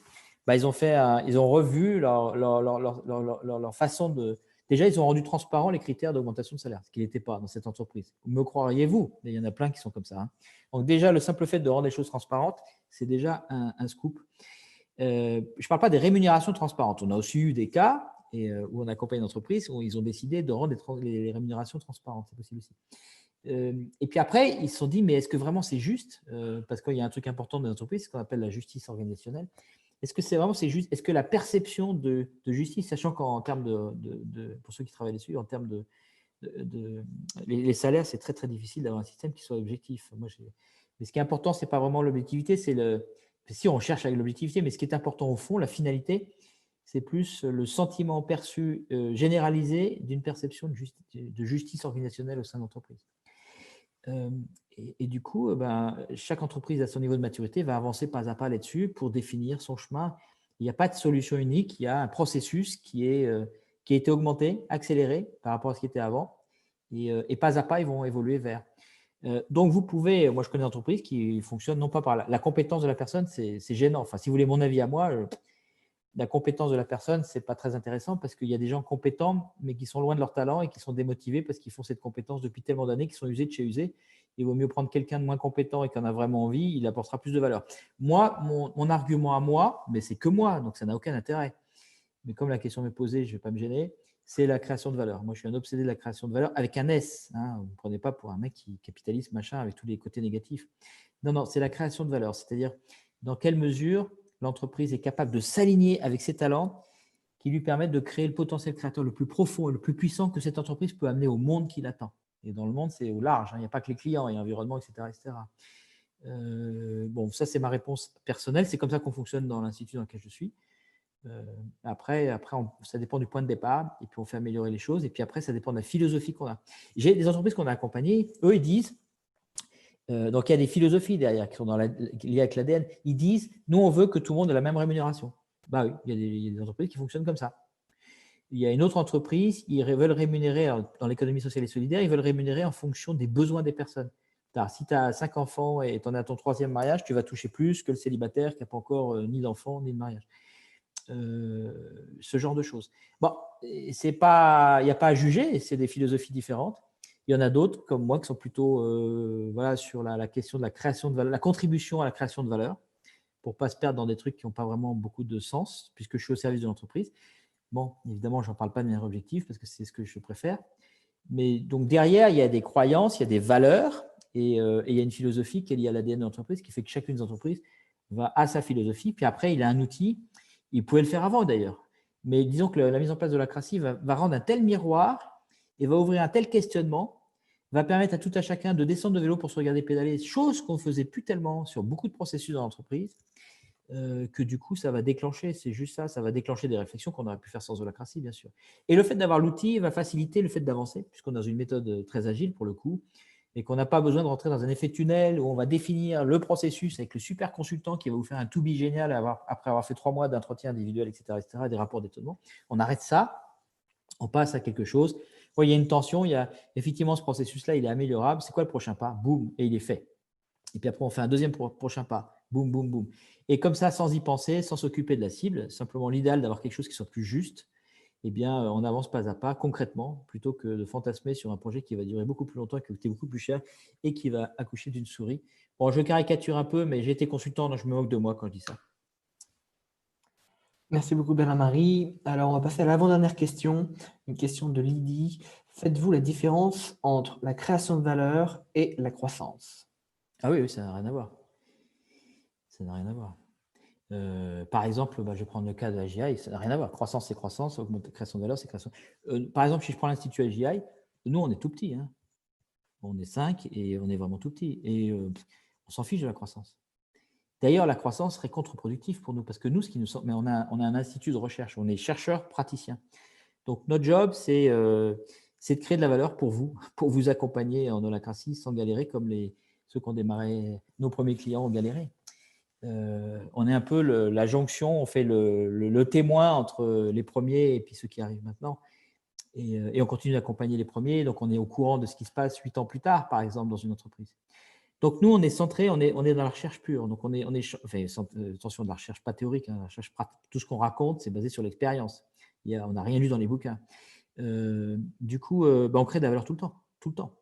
Ils ont revu leur façon de… Déjà, ils ont rendu transparent les critères d'augmentation de salaire, ce qui n'était pas dans cette entreprise. Me croiriez-vous? Il y en a plein qui sont comme ça. Hein. Donc déjà, le simple fait de rendre les choses transparentes, c'est déjà un scoop. Je ne parle pas des rémunérations transparentes. On a aussi eu des cas où on accompagne une entreprise où ils ont décidé de rendre les rémunérations transparentes. C'est possible aussi. Et puis après, ils se sont dit, mais est-ce que vraiment c'est juste? Parce qu'il y a un truc important dans l'entreprise, ce qu'on appelle la justice organisationnelle. Est-ce que c'est juste? Est-ce que la perception de justice, sachant qu'en termes pour ceux qui travaillent dessus, en termes les salaires, c'est très très difficile d'avoir un système qui soit objectif. Mais ce qui est important, c'est pas vraiment l'objectivité, si on cherche avec l'objectivité, mais ce qui est important au fond, la finalité, c'est plus le sentiment perçu généralisé d'une perception de justice organisationnelle au sein de l'entreprise. Et du coup, chaque entreprise à son niveau de maturité va avancer pas à pas là-dessus pour définir son chemin. Il n'y a pas de solution unique, il y a un processus qui a été augmenté, accéléré par rapport à ce qui était avant. Et pas à pas, ils vont évoluer vers. Donc, vous pouvez, moi je connais des entreprises qui fonctionnent non pas par la compétence de la personne, c'est gênant. Enfin, si vous voulez mon avis à moi, la compétence de la personne, ce n'est pas très intéressant parce qu'il y a des gens compétents, mais qui sont loin de leur talent et qui sont démotivés parce qu'ils font cette compétence depuis tellement d'années qu'ils sont usés de chez usés. Il vaut mieux prendre quelqu'un de moins compétent et qui en a vraiment envie, il apportera plus de valeur. Moi, mon argument à moi, mais c'est que moi, donc ça n'a aucun intérêt. Mais comme la question m'est posée, je ne vais pas me gêner, c'est la création de valeur. Moi, je suis un obsédé de la création de valeur avec un S. Hein. Vous ne me prenez pas pour un mec qui capitalise, machin, avec tous les côtés négatifs. Non, non, c'est la création de valeur. C'est-à-dire, dans quelle mesure l'entreprise est capable de s'aligner avec ses talents qui lui permettent de créer le potentiel créateur le plus profond et le plus puissant que cette entreprise peut amener au monde qui l'attend. Et dans le monde, c'est au large. Hein. Il n'y a pas que les clients, il y a l'environnement, etc. etc. Bon, ça, c'est ma réponse personnelle. C'est comme ça qu'on fonctionne dans l'institut dans lequel je suis. Après ça dépend du point de départ, et puis on fait améliorer les choses, et puis après, ça dépend de la philosophie qu'on a. J'ai des entreprises qu'on a accompagnées, eux, ils disent, donc il y a des philosophies derrière qui sont liées avec l'ADN, ils disent, nous, on veut que tout le monde ait la même rémunération. Bah oui, il y a des entreprises qui fonctionnent comme ça. Il y a une autre entreprise, ils veulent rémunérer, dans l'économie sociale et solidaire, ils veulent rémunérer en fonction des besoins des personnes. Si tu as 5 enfants et tu en es à ton 3e mariage, tu vas toucher plus que le célibataire qui n'a pas encore ni d'enfants ni de mariage. Ce genre de choses. Bon, il n'y a pas à juger, c'est des philosophies différentes. Il y en a d'autres, comme moi, qui sont plutôt sur la question de la création de valeur, la contribution à la création de valeur, pour ne pas se perdre dans des trucs qui n'ont pas vraiment beaucoup de sens, puisque je suis au service de l'entreprise. Bon, évidemment, je n'en parle pas de manière objective, parce que c'est ce que je préfère. Mais donc, derrière, il y a des croyances, il y a des valeurs, et il y a une philosophie qui est liée à l'ADN de l'entreprise, qui fait que chacune des entreprises va à sa philosophie. Puis après, il a un outil. Il pouvait le faire avant d'ailleurs. Mais disons que la mise en place de l'holacratie va rendre un tel miroir et va ouvrir un tel questionnement, va permettre à tout à chacun de descendre de vélo pour se regarder pédaler, chose qu'on ne faisait plus tellement sur beaucoup de processus dans l'entreprise, que du coup, ça va déclencher, c'est juste ça, ça va déclencher des réflexions qu'on aurait pu faire sans holacratie, bien sûr. Et le fait d'avoir l'outil va faciliter le fait d'avancer, puisqu'on est dans une méthode très agile pour le coup, et qu'on n'a pas besoin de rentrer dans un effet tunnel où on va définir le processus avec le super consultant qui va vous faire un to-be génial après avoir fait 3 mois d'entretien individuel, etc., des rapports d'étonnement. On arrête ça, on passe à quelque chose. Il y a une tension, il y a effectivement ce processus-là, il est améliorable. C'est quoi le prochain pas? Boum, et il est fait. Et puis après, on fait un deuxième prochain pas. Boum, boum, boum. Et comme ça, sans y penser, sans s'occuper de la cible, simplement l'idéal d'avoir quelque chose qui soit plus juste, eh bien, on avance pas à pas, concrètement, plutôt que de fantasmer sur un projet qui va durer beaucoup plus longtemps, qui va coûter beaucoup plus cher et qui va accoucher d'une souris. Bon, je caricature un peu, mais j'ai été consultant, donc je me moque de moi quand je dis ça. Merci beaucoup, Bernard-Marie. Alors, on va passer à l'avant-dernière question, une question de Lydie. Faites-vous la différence entre la création de valeur et la croissance? Ah oui, ça n'a rien à voir. Ça n'a rien à voir. Par exemple, je vais prendre le cas de AGI, ça n'a rien à voir. Croissance, c'est croissance, création de valeur, c'est création. Par exemple, si je prends l'Institut AGI, nous, on est tout petit. Hein. On est 5 et on est vraiment tout petit. Et on s'en fiche de la croissance. D'ailleurs, la croissance serait contre-productive pour nous, parce que nous, mais on a un institut de recherche, on est chercheurs praticiens. Donc, notre job, c'est de créer de la valeur pour vous accompagner en holacratie sans galérer comme ceux qui ont démarré, nos premiers clients ont galéré. On est un peu la jonction, on fait le témoin entre les premiers et puis ceux qui arrivent maintenant. Et on continue d'accompagner les premiers, donc on est au courant de ce qui se passe 8 ans plus tard, par exemple, dans une entreprise. Donc nous, on est centré, on est dans la recherche pure. Donc attention, de la recherche pas théorique, hein, la recherche pratique. Tout ce qu'on raconte, c'est basé sur l'expérience. On n'a rien lu dans les bouquins. Du coup, on crée de la valeur tout le temps, tout le temps.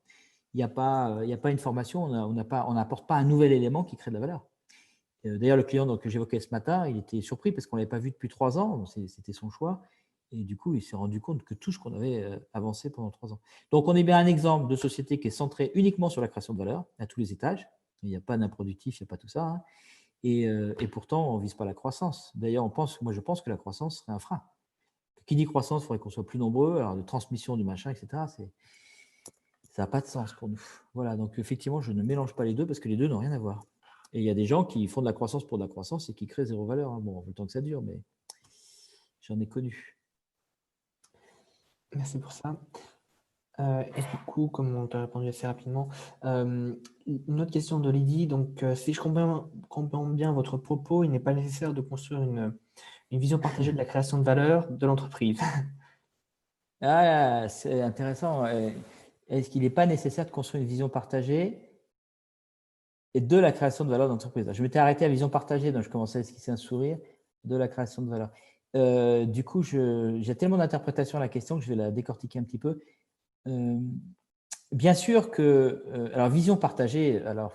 Il n'y a pas une formation, on n'apporte pas un nouvel élément qui crée de la valeur. D'ailleurs, le client que j'évoquais ce matin, il était surpris parce qu'on ne l'avait pas vu depuis 3 ans, c'était son choix. Et du coup, il s'est rendu compte que tout ce qu'on avait avancé pendant 3 ans. Donc, on est bien un exemple de société qui est centrée uniquement sur la création de valeur à tous les étages. Il n'y a pas d'improductif, il n'y a pas tout ça. Hein. Et pourtant, on ne vise pas la croissance. D'ailleurs, moi, je pense que la croissance serait un frein. Qui dit croissance, il faudrait qu'on soit plus nombreux. Alors, de transmission du machin, etc., ça n'a pas de sens pour nous. Voilà, donc effectivement, je ne mélange pas les deux parce que les deux n'ont rien à voir. Et il y a des gens qui font de la croissance pour de la croissance et qui créent zéro valeur. Hein. Bon, le temps que ça dure, mais J'en ai connu. Merci pour ça. Et du coup, comme on t'a répondu assez rapidement, une autre question de Lydie. Donc, si je comprends bien votre propos, il n'est pas nécessaire de construire une vision partagée de la création de valeur de l'entreprise. Ah, c'est intéressant. Est-ce qu'il n'est pas nécessaire de construire une vision partagée et de la création de valeur d'entreprise? Je m'étais arrêté à vision partagée, donc je commençais à esquisser un sourire de la création de valeur. Du coup, j'ai tellement d'interprétations à la question que je vais la décortiquer un petit peu. Bien sûr que, alors vision partagée, alors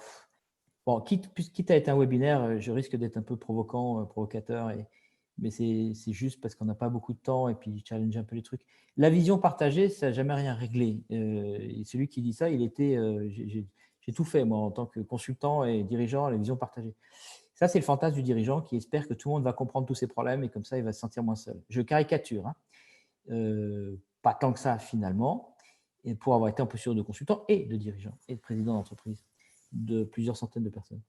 bon, quitte à être un webinaire, je risque d'être un peu provocant, provocateur, mais c'est juste parce qu'on n'a pas beaucoup de temps et puis je challenge un peu les trucs. La vision partagée, ça n'a jamais rien réglé. Et celui qui dit ça, j'ai tout fait, moi, en tant que consultant et dirigeant à la vision partagée. Ça, c'est le fantasme du dirigeant qui espère que tout le monde va comprendre tous ses problèmes et comme ça, il va se sentir moins seul. Je caricature, hein. Pas tant que ça, finalement, et pour avoir été en posture de consultant et de dirigeant et de président d'entreprise de plusieurs centaines de personnes.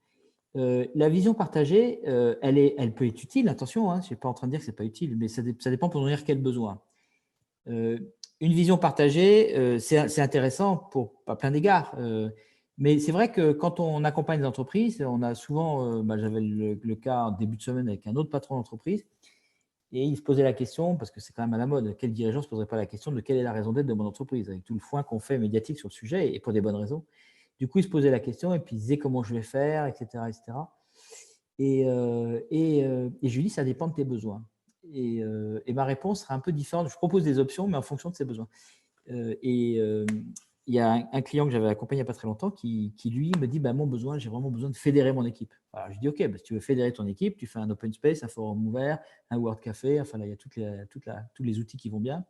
La vision partagée, elle peut être utile, attention, hein, je ne suis pas en train de dire que ce n'est pas utile, mais ça dépend pour nourrir quel besoin. Une vision partagée, c'est intéressant pour à plein d'égards, mais c'est vrai que quand on accompagne des entreprises, on a souvent, j'avais le cas en début de semaine avec un autre patron d'entreprise, et il se posait la question, parce que c'est quand même à la mode, quel dirigeant ne se poserait pas la question de quelle est la raison d'être de mon entreprise, avec tout le foin qu'on fait médiatique sur le sujet, et pour des bonnes raisons. Du coup, il se posait la question, et puis il disait comment je vais faire, etc. etc. Et je lui dis, ça dépend de tes besoins. Et ma réponse sera un peu différente. Je propose des options, mais en fonction de ses besoins. Il y a un client que j'avais accompagné il n'y a pas très longtemps qui lui, me dit, mon besoin, j'ai vraiment besoin de fédérer mon équipe. Alors, je dis, OK, si tu veux fédérer ton équipe, tu fais un open space, un forum ouvert, un Word Café, enfin là, il y a tous les outils qui vont bien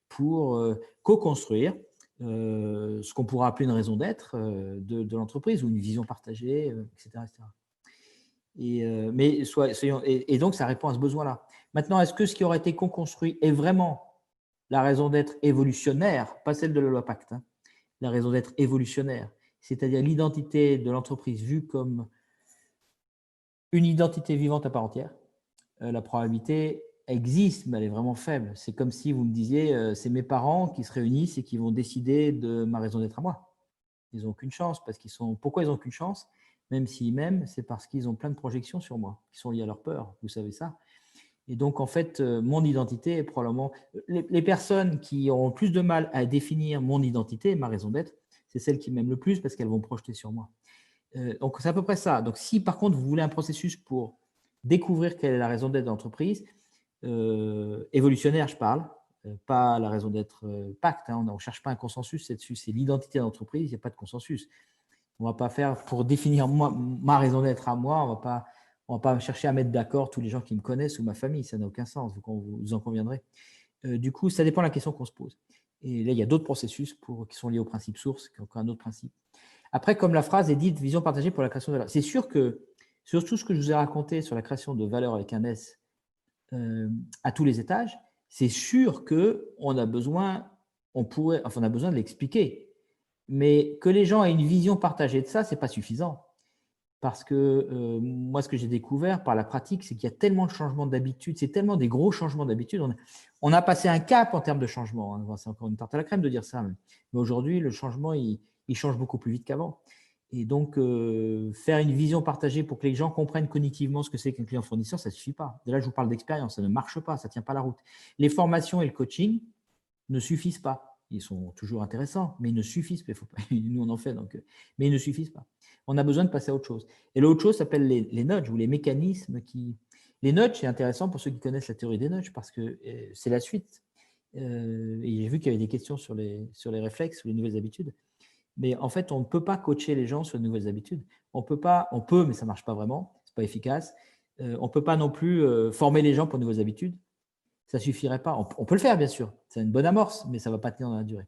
pour co-construire ce qu'on pourra appeler une raison d'être de l'entreprise ou une vision partagée, etc. etc. Et donc, ça répond à ce besoin-là. Maintenant, est-ce que ce qui aurait été co-construit est vraiment la raison d'être évolutionnaire, pas celle de la loi Pacte, hein, la raison d'être évolutionnaire, c'est-à-dire l'identité de l'entreprise vue comme une identité vivante à part entière? La probabilité existe, mais elle est vraiment faible. C'est comme si vous me disiez, c'est mes parents qui se réunissent et qui vont décider de ma raison d'être à moi. Ils n'ont aucune chance parce qu'ils sont. Pourquoi ils n'ont aucune chance? Même s'ils m'aiment, c'est parce qu'ils ont plein de projections sur moi qui sont liées à leur peur. Vous savez ça. Et donc, en fait, mon identité est probablement. Les personnes qui auront le plus de mal à définir mon identité, ma raison d'être, c'est celles qui m'aiment le plus parce qu'elles vont projeter sur moi. Donc, c'est à peu près ça. Donc, si par contre, vous voulez un processus pour découvrir quelle est la raison d'être de l'entreprise, évolutionnaire, je parle, pas la raison d'être pacte, hein, on ne cherche pas un consensus là-dessus, c'est l'identité d'entreprise, il n'y a pas de consensus. On ne va pas faire, pour définir ma raison d'être à moi, on va pas chercher à mettre d'accord tous les gens qui me connaissent ou ma famille, ça n'a aucun sens, vous en conviendrez. Du coup, ça dépend de la question qu'on se pose. Et là, il y a d'autres processus qui sont liés au principe source, qui est encore un autre principe. Après, comme la phrase est dite, vision partagée pour la création de valeur. C'est sûr que sur tout ce que je vous ai raconté sur la création de valeur avec un S à tous les étages, c'est sûr qu'on a besoin, on a besoin de l'expliquer. Mais que les gens aient une vision partagée de ça, ce n'est pas suffisant. Parce que moi, ce que j'ai découvert par la pratique, c'est qu'il y a tellement de changements d'habitude, c'est tellement des gros changements d'habitude. On a passé un cap en termes de changement, hein. C'est encore une tarte à la crème de dire ça. Mais aujourd'hui, le changement, il change beaucoup plus vite qu'avant. Et donc, faire une vision partagée pour que les gens comprennent cognitivement ce que c'est qu'un client fournisseur, ça ne suffit pas. Là, je vous parle d'expérience, ça ne marche pas, ça ne tient pas la route. Les formations et le coaching ne suffisent pas. Ils sont toujours intéressants, mais ils ne suffisent pas. Nous, on en fait, donc, mais ils ne suffisent pas. On a besoin de passer à autre chose. Et l'autre chose s'appelle les nudges ou les mécanismes qui… Les nudges, c'est intéressant pour ceux qui connaissent la théorie des nudges parce que c'est la suite. Et j'ai vu qu'il y avait des questions sur les réflexes ou les nouvelles habitudes. Mais en fait, on ne peut pas coacher les gens sur de nouvelles habitudes. On peut, mais ça ne marche pas vraiment, ce n'est pas efficace. On ne peut pas non plus former les gens pour de nouvelles habitudes. Ça ne suffirait pas. On peut le faire, bien sûr. C'est une bonne amorce, mais ça ne va pas tenir dans la durée.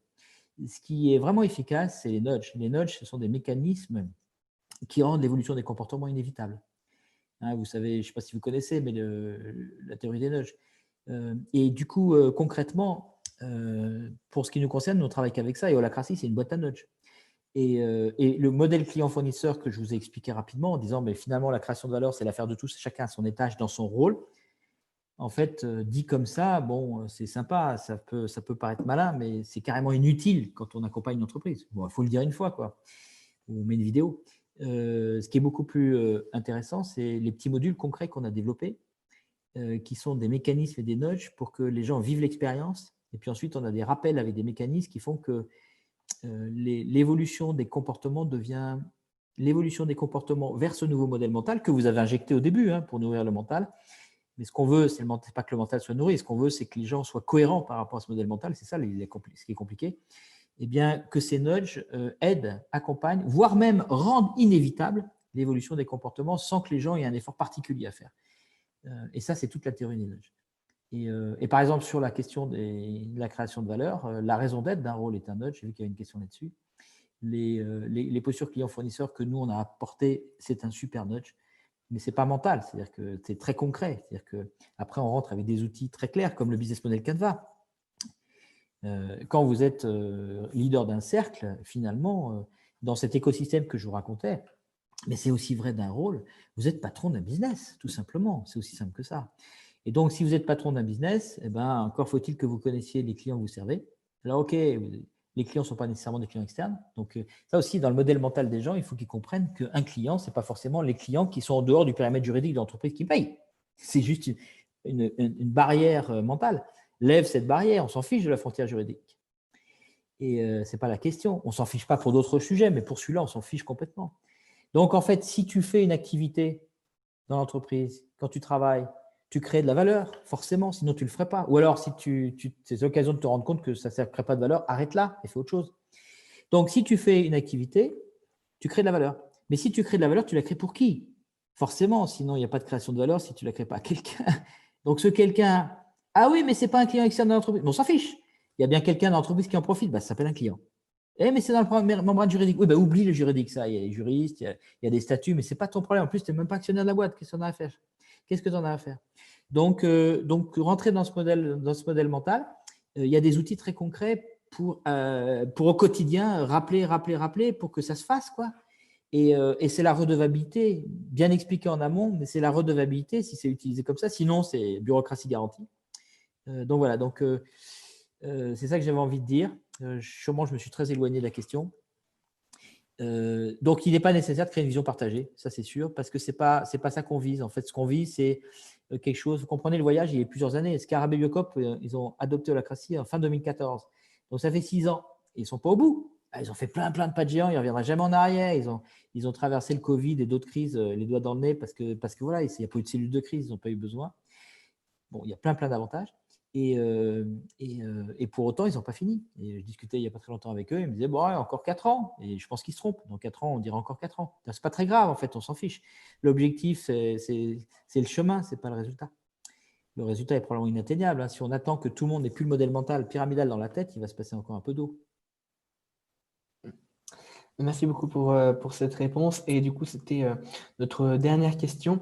Ce qui est vraiment efficace, c'est les nudges. Les nudges, ce sont des mécanismes qui rendent l'évolution des comportements inévitable. Hein, vous savez, je ne sais pas si vous connaissez, mais la théorie des nudges. Et du coup, concrètement, pour ce qui nous concerne, nous on travaille qu'avec ça. Et Holacracy, c'est une boîte à nudges. Et le modèle client-fournisseur que je vous ai expliqué rapidement en disant, mais finalement, la création de valeur, c'est l'affaire de tous, chacun à son étage dans son rôle. en fait, dit comme ça, bon, c'est sympa, ça peut paraître malin, mais c'est carrément inutile quand on accompagne une entreprise. Bon, il faut le dire une fois, quoi. Ou on met une vidéo. Ce qui est beaucoup plus intéressant, c'est les petits modules concrets qu'on a développés, qui sont des mécanismes et des nudges pour que les gens vivent l'expérience. Et puis ensuite, on a des rappels avec des mécanismes qui font que l'évolution des comportements devient l'évolution des comportements vers ce nouveau modèle mental que vous avez injecté au début pour nourrir le mental. Mais ce qu'on veut, c'est pas que le mental soit nourri, ce qu'on veut, c'est que les gens soient cohérents par rapport à ce modèle mental. C'est ça ce qui est compliqué. Eh bien, que ces nudges aident, accompagnent, voire même rendent inévitable l'évolution des comportements sans que les gens aient un effort particulier à faire. Et ça, c'est toute la théorie des nudges. Et par exemple, sur la question de la création de valeur, la raison d'être d'un rôle est un nudge. J'ai vu qu'il y avait une question là-dessus. Les postures clients-fournisseurs que nous, on a apportées, c'est un super nudge. Mais ce n'est pas mental, c'est-à-dire que c'est très concret. C'est-à-dire qu'après, on rentre avec des outils très clairs comme le business model Canva. Quand vous êtes leader d'un cercle, finalement, dans cet écosystème que je vous racontais, mais c'est aussi vrai d'un rôle, vous êtes patron d'un business, tout simplement. C'est aussi simple que ça. Et donc, si vous êtes patron d'un business, eh ben, encore faut-il que vous connaissiez les clients que vous servez. Alors, OK, les clients ne sont pas nécessairement des clients externes. Donc, ça aussi, dans le modèle mental des gens, il faut qu'ils comprennent qu'un client, ce n'est pas forcément les clients qui sont en dehors du périmètre juridique de l'entreprise qui payent. C'est juste une barrière mentale. Lève cette barrière, on s'en fiche de la frontière juridique. Et ce n'est pas la question. On ne s'en fiche pas pour d'autres sujets, mais pour celui-là, on s'en fiche complètement. Donc, en fait, si tu fais une activité dans l'entreprise, quand tu travailles, tu crées de la valeur, forcément, sinon tu ne le ferais pas. Ou alors, si c'est l'occasion de te rendre compte que ça ne crée pas de valeur, arrête-la et fais autre chose. Donc, si tu fais une activité, tu crées de la valeur. Mais si tu crées de la valeur, tu la crées pour qui? Forcément, sinon il n'y a pas de création de valeur si tu ne la crées pas à quelqu'un. Donc, ce quelqu'un, ah oui, mais ce n'est pas un client externe de l'entreprise. Bon, on s'en fiche. Il y a bien quelqu'un dans l'entreprise qui en profite, ça s'appelle un client. Mais c'est dans le membrane juridique. Oui, oublie le juridique, ça. Il y a les juristes, il y a des statuts, mais ce n'est pas ton problème. En plus, tu n'es même pas actionnaire de la boîte. Qu'est-ce que tu en as à faire? Qu'est-ce que tu en as à faire? Donc, rentrer dans ce modèle mental, il y a des outils très concrets pour au quotidien rappeler pour que ça se fasse, quoi. Et c'est la redevabilité, bien expliqué en amont, mais c'est la redevabilité si c'est utilisé comme ça. Sinon, c'est bureaucratie garantie. Donc voilà, c'est ça que j'avais envie de dire. Sûrement, je me suis très éloigné de la question. Donc, il n'est pas nécessaire de créer une vision partagée, ça c'est sûr, parce que c'est pas ça qu'on vise. En fait, ce qu'on vise, c'est quelque chose. Vous comprenez, le voyage, il y a plusieurs années. Scarabée Biocop, ils ont adopté Holacracy en fin 2014. Donc, ça fait 6 ans. Et ils ne sont pas au bout. Ils ont fait plein de pas de géants. Ils ne reviendraient jamais en arrière. Ils ont traversé le Covid et d'autres crises, les doigts dans le nez, parce que voilà, il n'y a pas eu de cellule de crise, ils n'ont pas eu besoin. Bon, il y a plein d'avantages. Et pour autant, ils n'ont pas fini. Et je discutais il n'y a pas très longtemps avec eux. Ils me disaient, bon, ouais, encore 4 ans. Et je pense qu'ils se trompent. Dans 4 ans, on dirait encore 4 ans. Ce n'est pas très grave, en fait, on s'en fiche. L'objectif, c'est le chemin, ce n'est pas le résultat. Le résultat est probablement inatteignable. Si on attend que tout le monde n'ait plus le modèle mental pyramidal dans la tête, il va se passer encore un peu d'eau. Merci beaucoup pour cette réponse. Et du coup, c'était notre dernière question.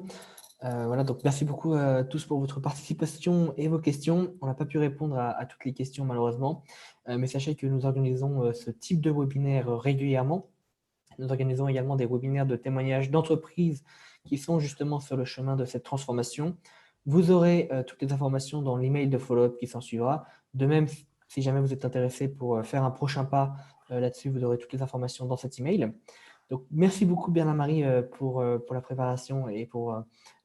Voilà, donc merci beaucoup à tous pour votre participation et vos questions. On n'a pas pu répondre à toutes les questions malheureusement, mais sachez que nous organisons ce type de webinaire régulièrement. Nous organisons également des webinaires de témoignages d'entreprises qui sont justement sur le chemin de cette transformation. Vous aurez toutes les informations dans l'email de follow-up qui s'en suivra. De même, si jamais vous êtes intéressé pour faire un prochain pas là-dessus, vous aurez toutes les informations dans cet email. Donc, merci beaucoup Bernard-Marie pour la préparation et pour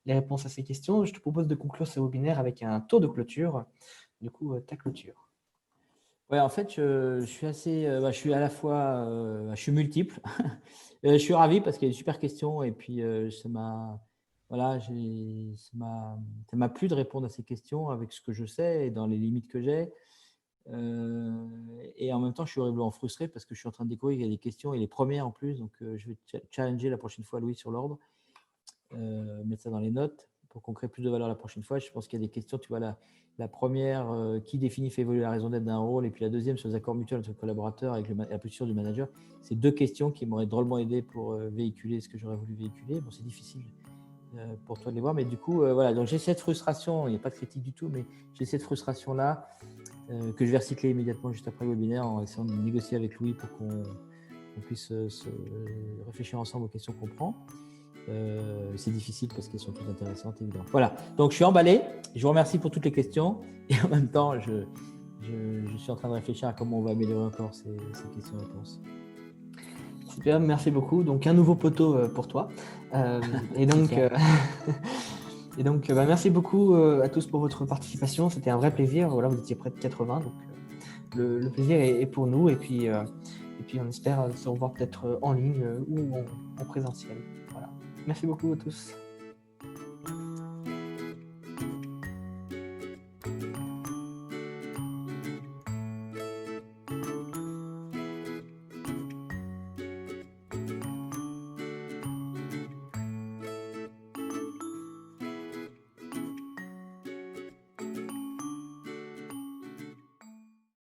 les réponses à ces questions. Je te propose de conclure ce webinaire avec un tour de clôture. Du coup, ta clôture. Ouais, en fait, je suis assez, je suis à la fois, je suis multiple. Je suis ravi parce qu'il y a des super questions et puis ça m'a plu de répondre à ces questions avec ce que je sais et dans les limites que j'ai. Et en même temps, je suis horriblement frustré parce que je suis en train de découvrir qu'il y a des questions et les premières en plus. Donc, je vais challenger la prochaine fois Louis sur l'ordre, mettre ça dans les notes pour qu'on crée plus de valeur la prochaine fois. Je pense qu'il y a des questions. Tu vois, la première, qui définit, fait évoluer la raison d'être d'un rôle, et puis la deuxième sur les accords mutuels entre collaborateurs avec la position du manager. C'est 2 questions qui m'auraient drôlement aidé pour véhiculer ce que j'aurais voulu véhiculer. Bon, c'est difficile pour toi de les voir, mais du coup, voilà. Donc, j'ai cette frustration. Il n'y a pas de critique du tout, mais j'ai cette frustration-là. Que je vais recycler immédiatement juste après le webinaire en essayant de négocier avec Louis pour qu'on puisse se réfléchir ensemble aux questions qu'on prend. C'est difficile parce qu'elles sont toutes intéressantes, évidemment. Voilà, donc je suis emballé. Je vous remercie pour toutes les questions. Et en même temps, je suis en train de réfléchir à comment on va améliorer encore ces questions-réponses. Super, merci beaucoup. Donc, un nouveau poteau pour toi. Et donc, merci beaucoup à tous pour votre participation. C'était un vrai plaisir. Voilà, vous étiez près de 80, donc le plaisir est pour nous. Et puis, on espère se revoir peut-être en ligne ou en présentiel. Voilà. Merci beaucoup à tous.